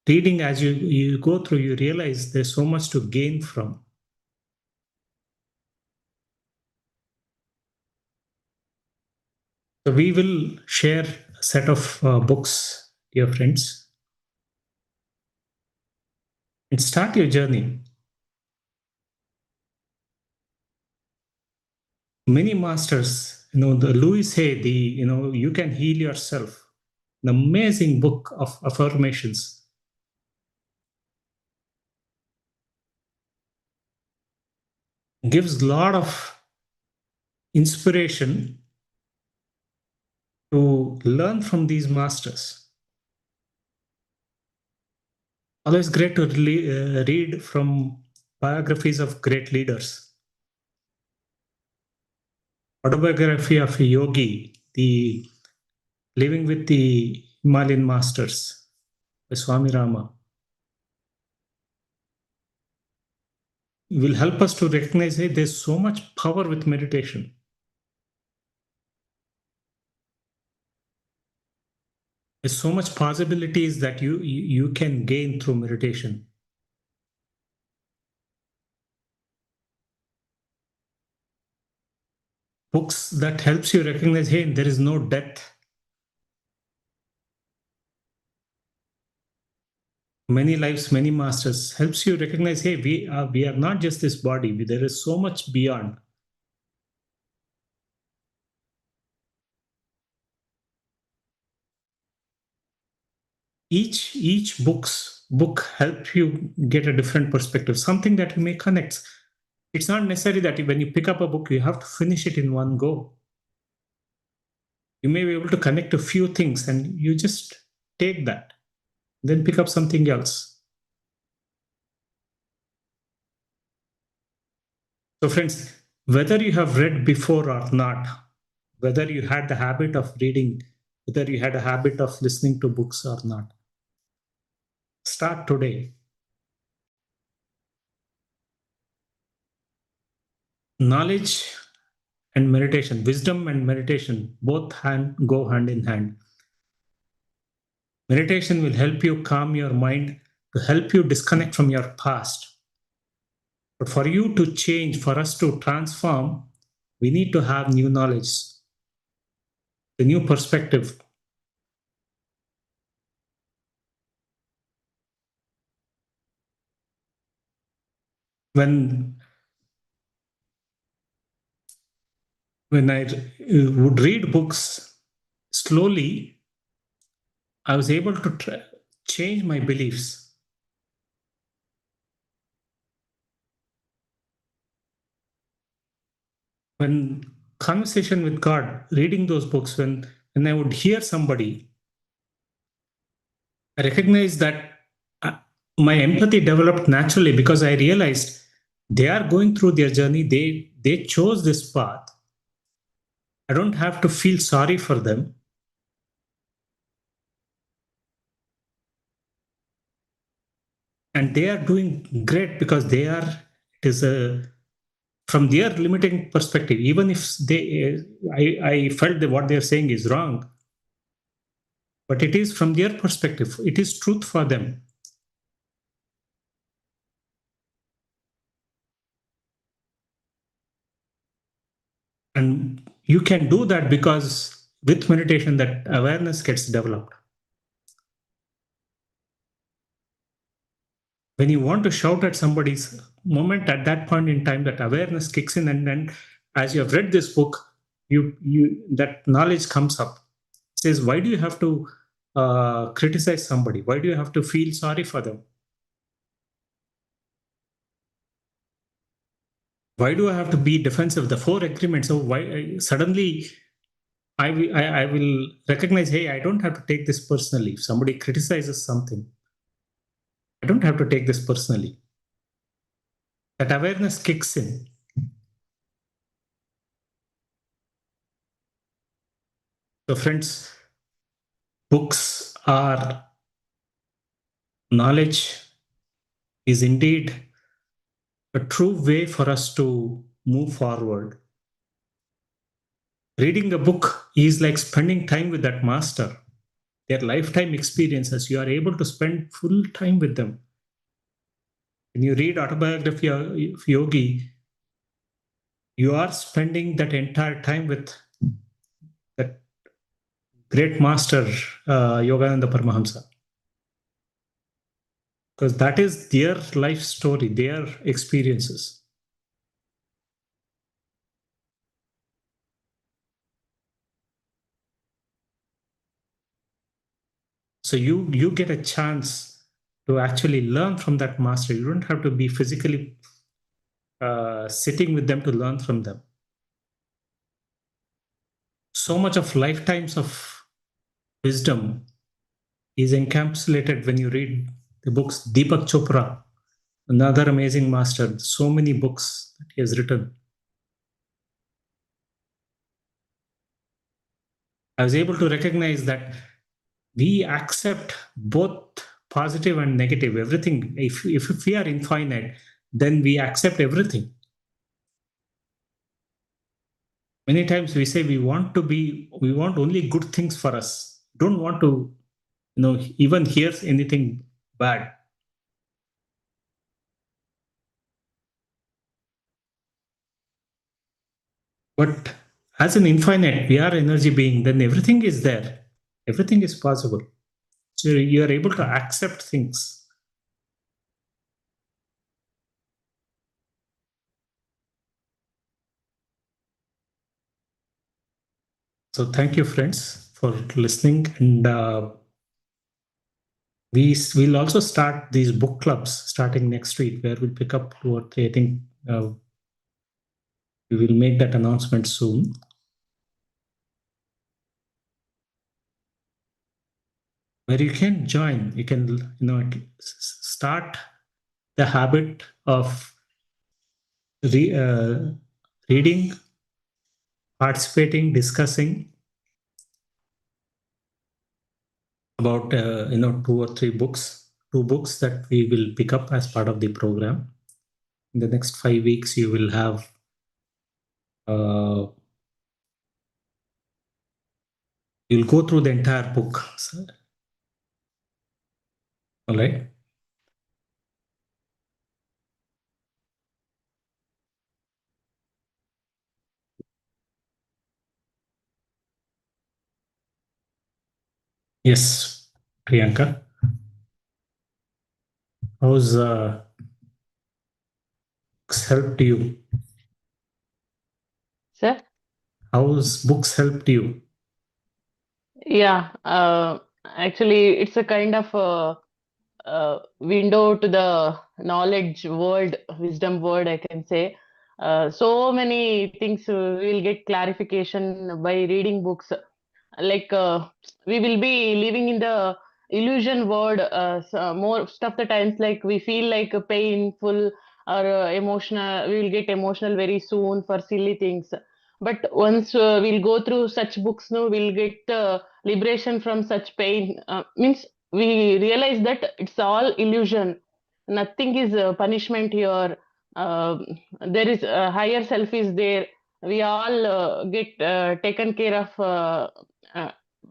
reading, as you go through, you realize there's so much to gain from. So we will share a set of books, dear friends, and start your journey. Many masters, the Louis Hay, you can heal yourself, an amazing book of affirmations. Gives a lot of inspiration to learn from these masters. Always great to read from biographies of great leaders. Autobiography of a yogi, the living with the Himalayan masters. by Swami Rama will help us to recognize, hey, there's so much power with meditation. There's so much possibilities that you can gain through meditation. Books that helps you recognize, hey, there is no death. Many lives, many masters helps you recognize, hey, we are not just this body. There is so much beyond. Each book help you get a different perspective, something that you may connect. It's not necessary that when you pick up a book, you have to finish it in one go. You may be able to connect a few things and you just take that, then pick up something else. So friends, whether you have read before or not, whether you had the habit of reading, whether you had a habit of listening to books or not, start today. Knowledge and meditation, wisdom and meditation, both go hand in hand. Meditation will help you calm your mind, to help you disconnect from your past. But for you to change, for us to transform, we need to have new knowledge, the new perspective. When I would read books slowly, I was able to change my beliefs. When conversation with God, reading those books, when I would hear somebody, I recognized that my empathy developed naturally because I realized they are going through their journey. They chose this path. I don't have to feel sorry for them. And they are doing great because it is from their limiting perspective, even if I felt that what they're saying is wrong, but it is from their perspective, it is truth for them. And you can do that because with meditation, that awareness gets developed. When you want to shout at somebody's moment, at that point in time, that awareness kicks in, and then as you have read this book, you that knowledge comes up. It says, why do you have to criticize somebody? Why do you have to feel sorry for them? Why do I have to be defensive? The four agreements. So why suddenly I will recognize, hey, I don't have to take this personally. If somebody criticizes something, I don't have to take this personally. That awareness kicks in. So friends, books are knowledge is indeed a true way for us to move forward. Reading a book is like spending time with that master. Their lifetime experiences, you are able to spend full time with them. When you read autobiography of Yogi, you are spending that entire time with that great master, Yogananda Paramahamsa. Because that is their life story, their experiences. So you get a chance to actually learn from that master. You don't have to be physically sitting with them to learn from them. So much of lifetimes of wisdom is encapsulated when you read the books. Deepak Chopra, another amazing master, so many books that he has written. I was able to recognize that we accept both positive and negative, everything. If we are infinite, then we accept everything. Many times we say we want only good things for us. Don't want to, even hear anything bad. But as an infinite, we are energy being, then everything is there. Everything is possible. So you are able to accept things. So thank you, friends, for listening. And we'll also start these book clubs starting next week, where we'll pick up 2 or 3. I think we will make that announcement soon. Where you can join, you can start the habit of reading, participating, discussing about 2 or 3 books, 2 books that we will pick up as part of the program. In the next 5 weeks, you will have you'll go through the entire book. All right. Yes, Priyanka. How's books helped you? Sir? How's books helped you? Yeah, actually, it's a kind of window to the knowledge world, wisdom world, I can say. So many things we'll get clarification by reading books. Like we will be living in the illusion world most of the times, like we feel like painful or emotional, we will get emotional very soon for silly things. But once we'll go through such books, no, we'll get liberation from such pain. Means we realize that it's all illusion, nothing is punishment here. There is a higher self is there. We all get taken care of uh,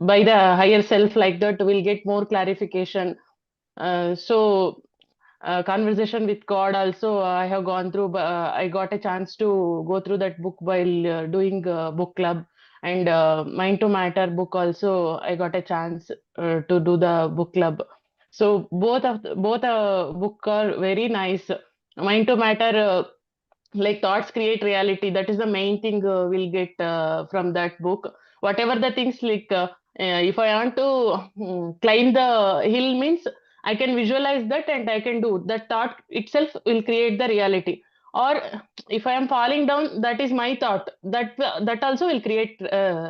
by the higher self, like that we'll get more clarification. Conversation with God also I have gone through. I got a chance to go through that book while doing book club, and Mind to Matter book also I got a chance to do the book club. So both book are very nice. Mind to Matter, like thoughts create reality, that is the main thing we'll get from that book. Whatever the things, like if I want to climb the hill, means I can visualize that and I can do that. Thought itself will create the reality. Or if I am falling down, that is my thought, that also will create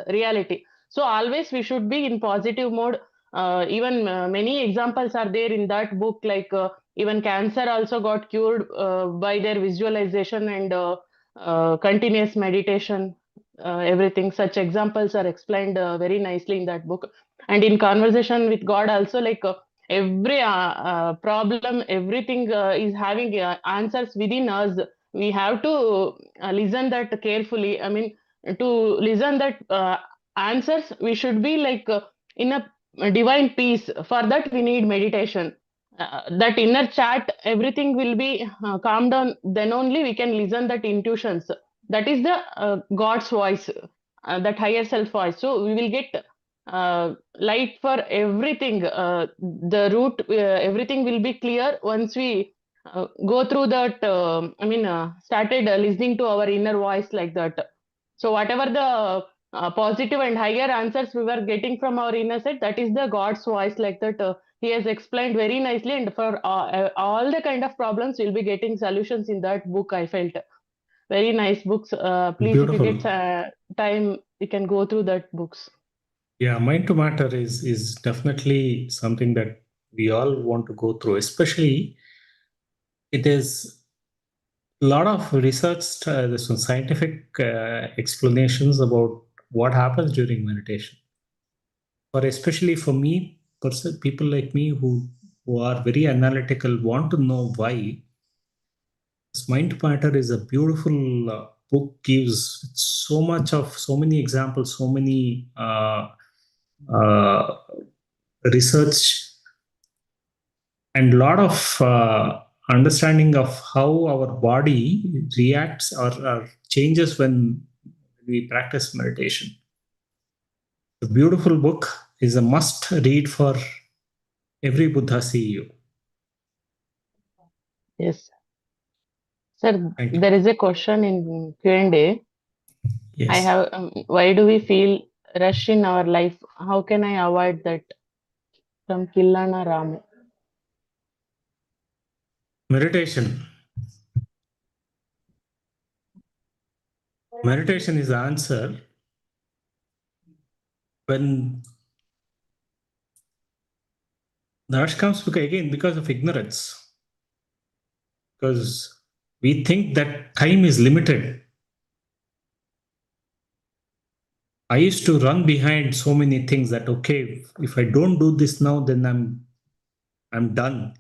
reality. So always we should be in positive mode. Even many examples are there in that book, like even cancer also got cured by their visualization and continuous meditation. Everything, such examples are explained very nicely in that book. And in conversation with God also, like every problem, everything is having answers within us. We have to listen that carefully. I mean, to listen that answers, we should be like in a divine peace. For that, we need meditation. That inner chat, everything will be calmed down, then only we can listen that intuitions. That is the God's voice, that higher self voice. So we will get light for everything. The root, everything will be clear once we go through that. Started listening to our inner voice, like that. So whatever the positive and higher answers we were getting from our inner side, that is the God's voice, like that. He has explained very nicely, and for all the kind of problems, we'll be getting solutions in that book. I felt very nice books. Please, if you Beautiful. get time, you can go through that books. Yeah, Mind to Matter is definitely something that we all want to go through. Especially, it is a lot of research, there's some scientific explanations about what happens during meditation. But especially for me, people like me who who are very analytical want to know why, this Mind to Matter is a beautiful book. Gives so many examples, so many uh, research, and a lot of understanding of how our body reacts or changes when we practice meditation. The beautiful book is a must read for every Buddha CEO. Yes. Sir, Thank you. there is a question in Q&A. Yes. I have, why do we feel rush in our life? How can I avoid that? From Killana Ramu. Meditation. Meditation is the answer when the rush comes again because of ignorance. Because we think that time is limited. I used to run behind so many things that okay, if I don't do this now, then I'm done.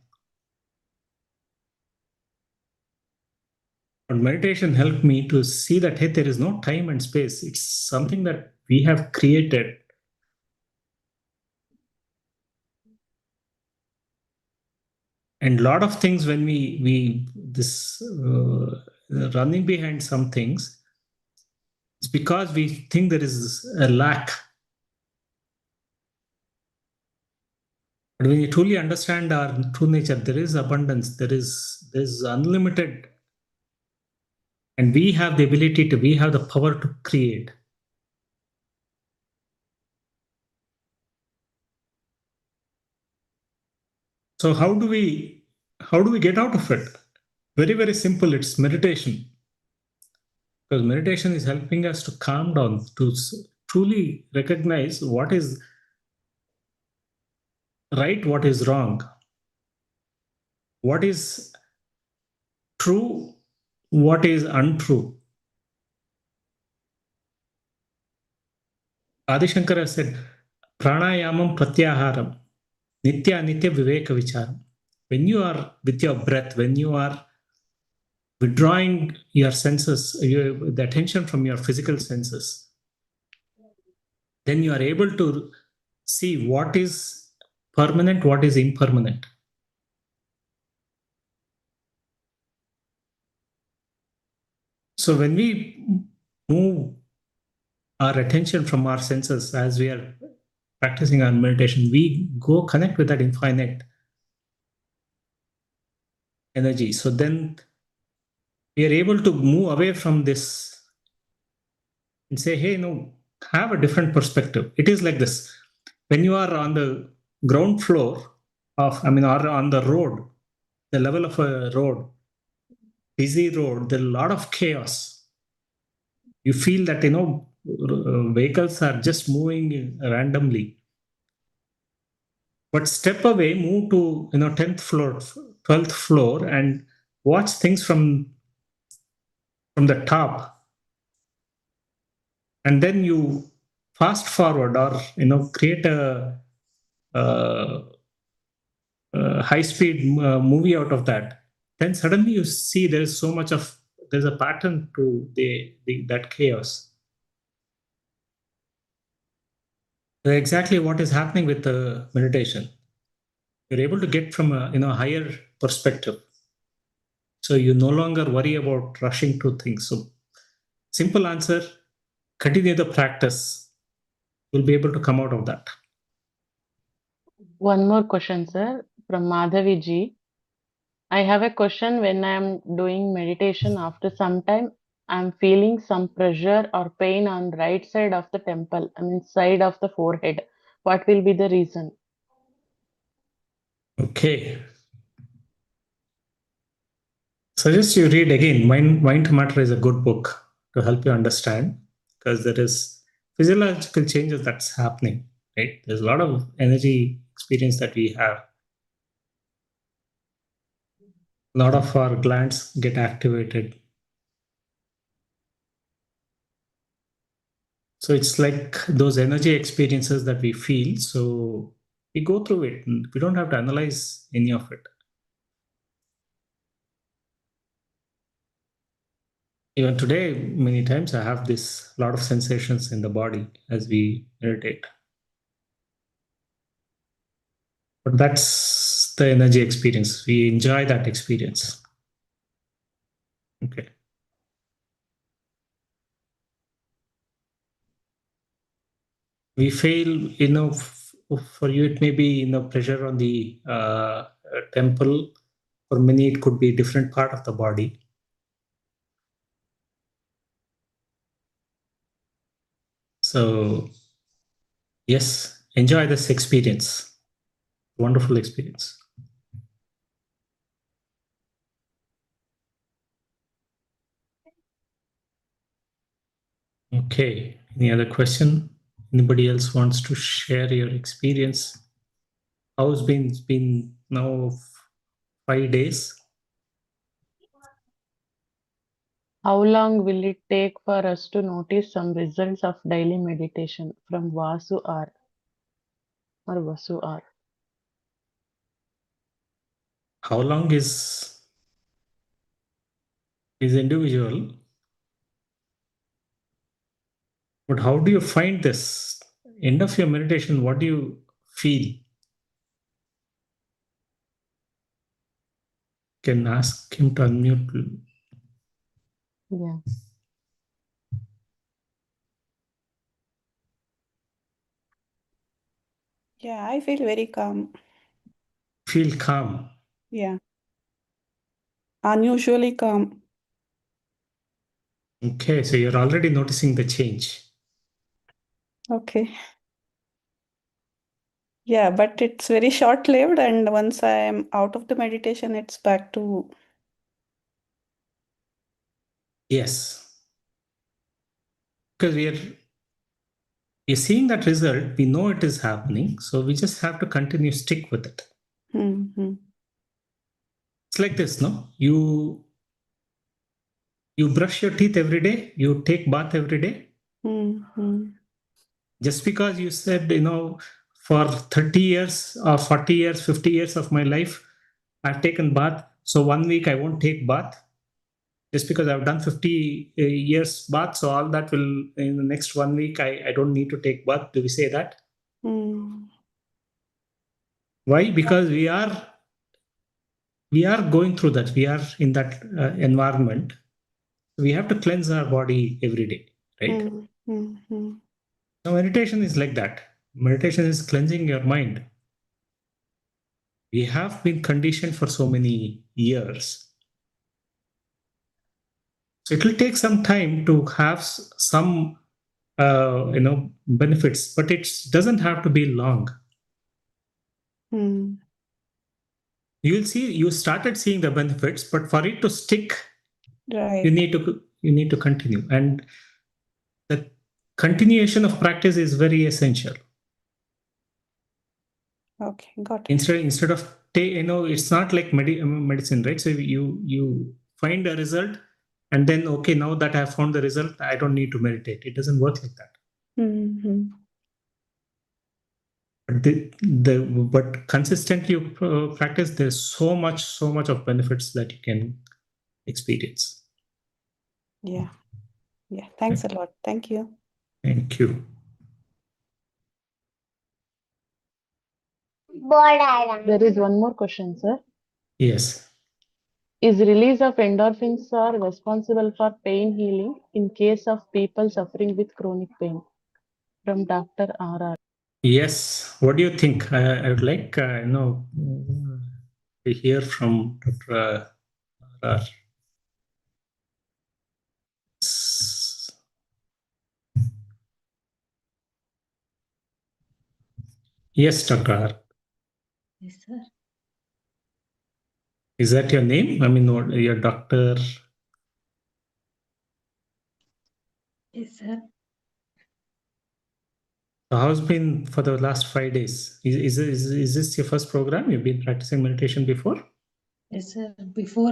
But meditation helped me to see that hey, there is no time and space. It's something that we have created. And a lot of things when we this running behind some things, it's because we think there is a lack. But when you truly understand our true nature, there is abundance, there's unlimited, and we have the power to create. So how do we get out of it? Very, very simple. It's meditation. Because meditation is helping us to calm down, to truly recognize what is right, what is wrong, what is true, what is untrue. Adi Shankara said, pranayamam pratyaharam, nitya nitya viveka vicharam. When you are with your breath, when you are withdrawing your senses, the attention from your physical senses, then you are able to see what is permanent, what is impermanent. So when we move our attention from our senses as we are practicing our meditation, we go connect with that infinite energy. So then we are able to move away from this and say, hey, no, have a different perspective. It is like this. When you are on the ground floor or on the road, the level of a road, busy road, there's a lot of chaos. You feel that, vehicles are just moving randomly. But step away, move to 10th floor, 12th floor, and watch things from the top, and then you fast forward or create a, high speed movie out of that. Then suddenly you see there's a pattern to that chaos. So exactly what is happening with the meditation. You're able to get from a higher perspective. So you no longer worry about rushing to things. So simple answer, continue the practice. You'll be able to come out of that. One more question, sir, from Madhavi ji. I have a question. When I'm doing meditation, after some time, I'm feeling some pressure or pain on right side of the temple, side of the forehead. What will be the reason? Okay. Suggest you read again. Mind to Matter is a good book to help you understand, because there is physiological changes that's happening, right? There's a lot of energy experience that we have. A lot of our glands get activated. So it's like those energy experiences that we feel. So We go through it. We don't have to analyze any of it. Even today, many times I have this lot of sensations in the body as we meditate. But that's the energy experience. We enjoy that experience. Okay. We feel, for you it may be, pressure on the temple. For many, it could be a different part of the body. So, yes, enjoy this experience. Wonderful experience. Okay. Any other question? Anybody else wants to share your experience? How's it's been now 5 days? How long will it take for us to notice some results of daily meditation? From Vasu R. Or Vasu R. How long is individual? But how do you find this? End of your meditation, what do you feel? Can ask him to unmute. Yeah. Yeah, I feel very calm. Feel calm. Yeah. Unusually calm. Okay, so you're already noticing the change. Okay. Yeah, but it's very short-lived, and once I am out of the meditation, it's back to. Yes. Because we're seeing that result, we know it is happening, so we just have to continue stick with it. Mm-hmm. It's like this, no? You brush your teeth every day, you take bath every day. Mm-hmm. Just because you said, for 30 years or 40 years, 50 years of my life, I've taken bath. So 1 week I won't take bath. Just because I've done 50 years bath, so all that will, in the next 1 week, I don't need to take bath. Do we say that? Mm. Why? Because we are going through that. We are in that environment. We have to cleanse our body every day, right? Mm-hmm. Now, meditation is like that. Meditation is cleansing your mind. We have been conditioned for so many years. So it will take some time to have some, benefits, but it doesn't have to be long. Mm. You started seeing the benefits, but for it to stick, Right. you need to continue, and the continuation of practice is very essential. Okay, got it. Instead of it's not like medicine, right? So you find a result, and then, okay, now that I have found the result, I don't need to meditate. It doesn't work like that. Mm-hmm. But consistently practice, there's so much of benefits that you can experience. Yeah. Thanks a lot. Thank you. Thank you. There is one more question, sir. Yes. Is release of endorphins are responsible for pain healing in case of people suffering with chronic pain? From Dr. R.R. Yes. What do you think? I would like to hear from Dr. R. Yes, Dr. R. Yes, sir. Is that your name? I mean, your doctor? Yes, sir. So how's been for the last 5 days? Is this your first program? You've been practicing meditation before? Yes, sir. Before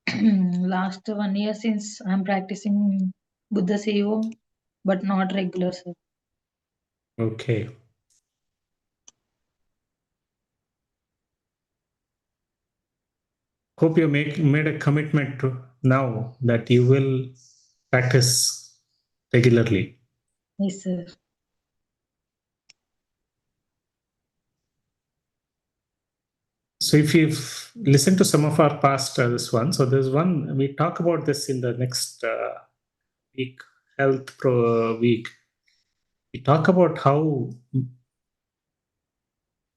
last 1 year since I'm practicing Buddha Seva, but not regular, sir. Okay. hope you made a commitment to now that you will practice regularly. Yes, sir. So if you've listened to some of our past this one, so there's one, we talk about this in the next week, health pro week. We talk about how a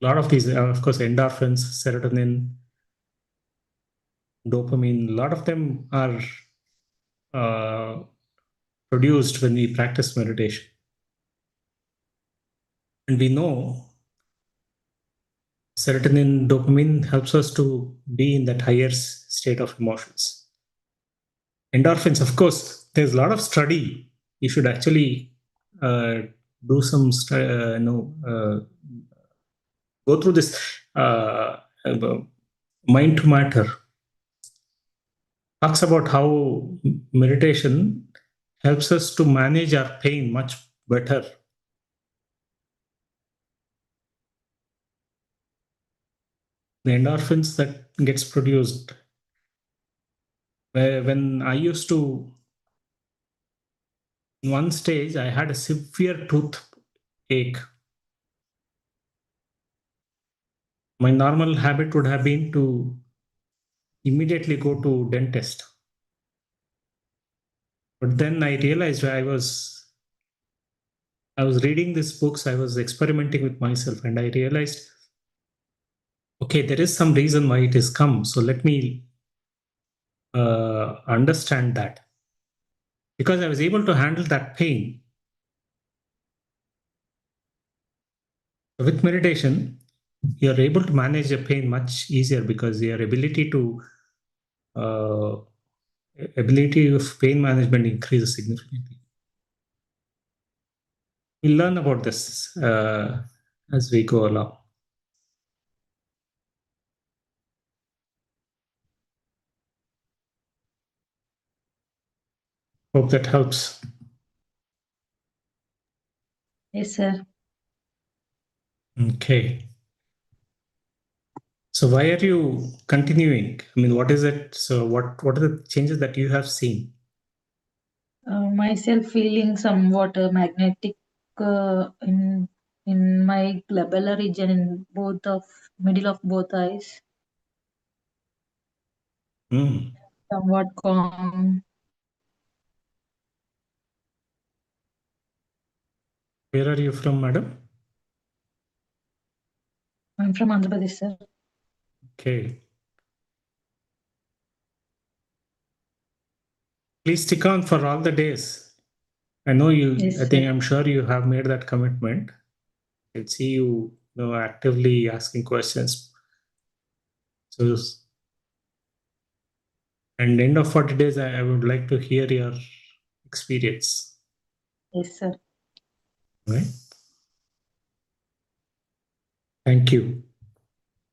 lot of these, of course, endorphins, serotonin, dopamine, a lot of them are produced when we practice meditation. And we know serotonin, dopamine helps us to be in that higher state of emotions. Endorphins, of course, there's a lot of study. You should actually do some, go through this mind to matter. Talks about how meditation helps us to manage our pain much better. The endorphins that gets produced. When I used to, in one stage, I had a severe toothache. My normal habit would have been to immediately go to dentist. But then I realized I was reading these books, I was experimenting with myself, and I realized, okay, there is some reason why it has come. So let me understand that. Because I was able to handle that pain. With meditation, you're able to manage your pain much easier because your ability of pain management increases significantly. We'll learn about this as we go along. Hope that helps. Yes, sir. Okay. So why are you continuing? I mean, what is it? So what are the changes that you have seen? Myself feeling somewhat magnetic in my glabellar region in middle of both eyes. Somewhat calm. Where are you from, madam? I'm from Andhra Pradesh, sir. Okay. Please stick on for all the days. I know you, Yes, I'm sure you have made that commitment. I can see you, actively asking questions. So, and end of 40 days, I would like to hear your experience. Yes, sir. Right? Thank you.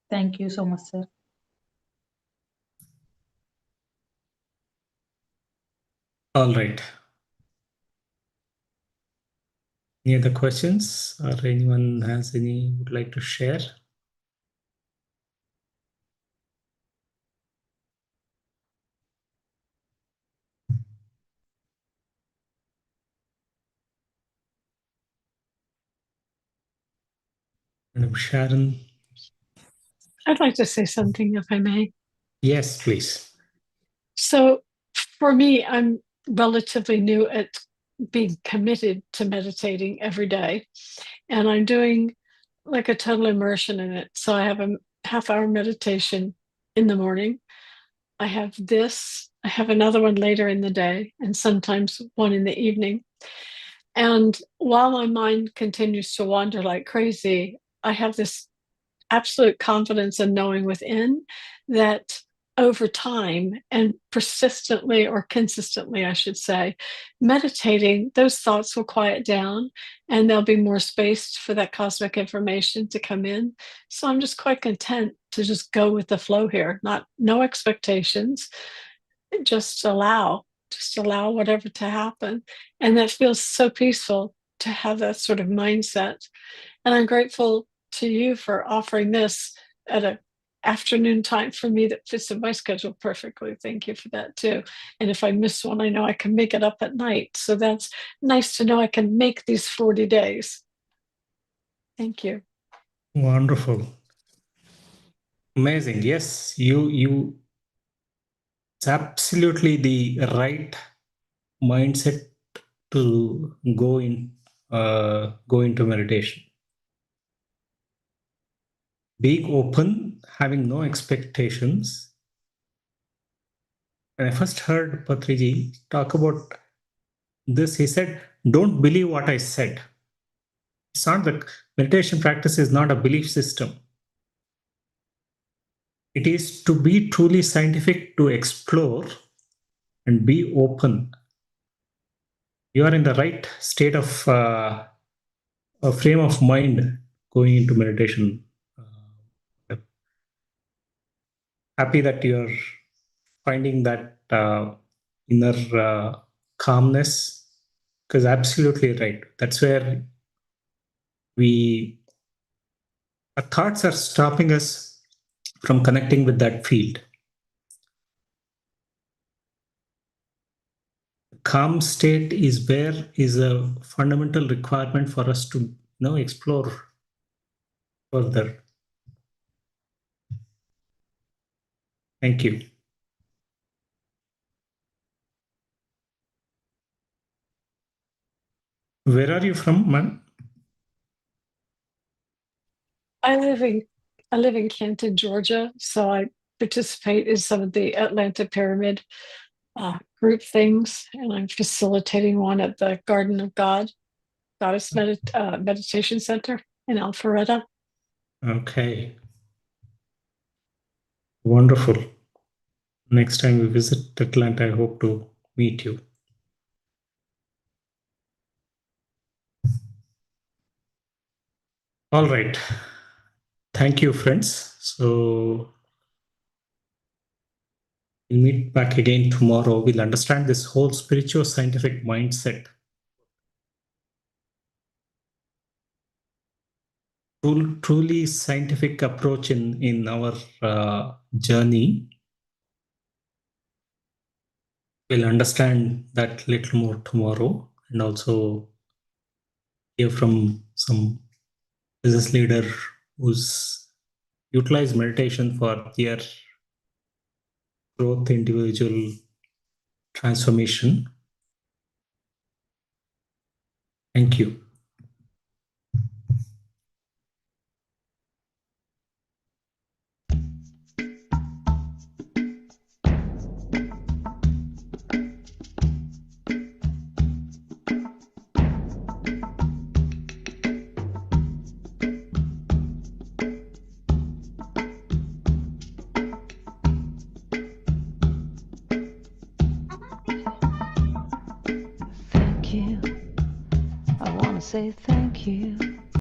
Thank you so much, sir. All right. Any other questions or anyone has any would like to share? Madam Sharon? I'd like to say something, if I may. Yes, please. So for me, I'm relatively new at being committed to meditating every day. And I'm doing like a total immersion in it. So I have a half-hour meditation in the morning. I have another one later in the day, and sometimes one in the evening. And while my mind continues to wander like crazy, I have this absolute confidence and knowing within that over time and persistently or consistently, I should say, meditating, those thoughts will quiet down and there'll be more space for that cosmic information to come in. So I'm just quite content to just go with the flow here, no expectations, just allow whatever to happen. And that feels so peaceful to have that sort of mindset. And I'm grateful to you for offering this at afternoon time for me that fits in my schedule perfectly. Thank you for that too. And if I miss one, I know I can make it up at night. So that's nice to know I can make these 40 days. Thank you. Wonderful. Amazing. Yes, it's absolutely the right mindset to go into meditation. Being open, having no expectations. When I first heard Patriji talk about this, he said, "Don't believe what I said." It's not that meditation practice is not a belief system. It is to be truly scientific, to explore and be open. You are in the right state of a frame of mind going into meditation. Happy that you're finding that inner calmness, because absolutely right. That's where our thoughts are stopping us from connecting with that field. Calm state is a fundamental requirement for us to explore further. Thank you. Where are you from, man? I live in Canton, Georgia, so I participate in some of the Atlanta Pyramid group things, and I'm facilitating one at the Garden of God Goddess Meditation Center in Alpharetta. Okay. Wonderful. Next time we visit Atlanta, I hope to meet you. All right. Thank you, friends. So we'll meet back again tomorrow. We'll understand this whole spiritual scientific mindset. Truly scientific approach in our journey. We'll understand that little more tomorrow, and also hear from some business leader who's utilized meditation for their growth, individual transformation. Thank you. Thank you. I want to say thank you.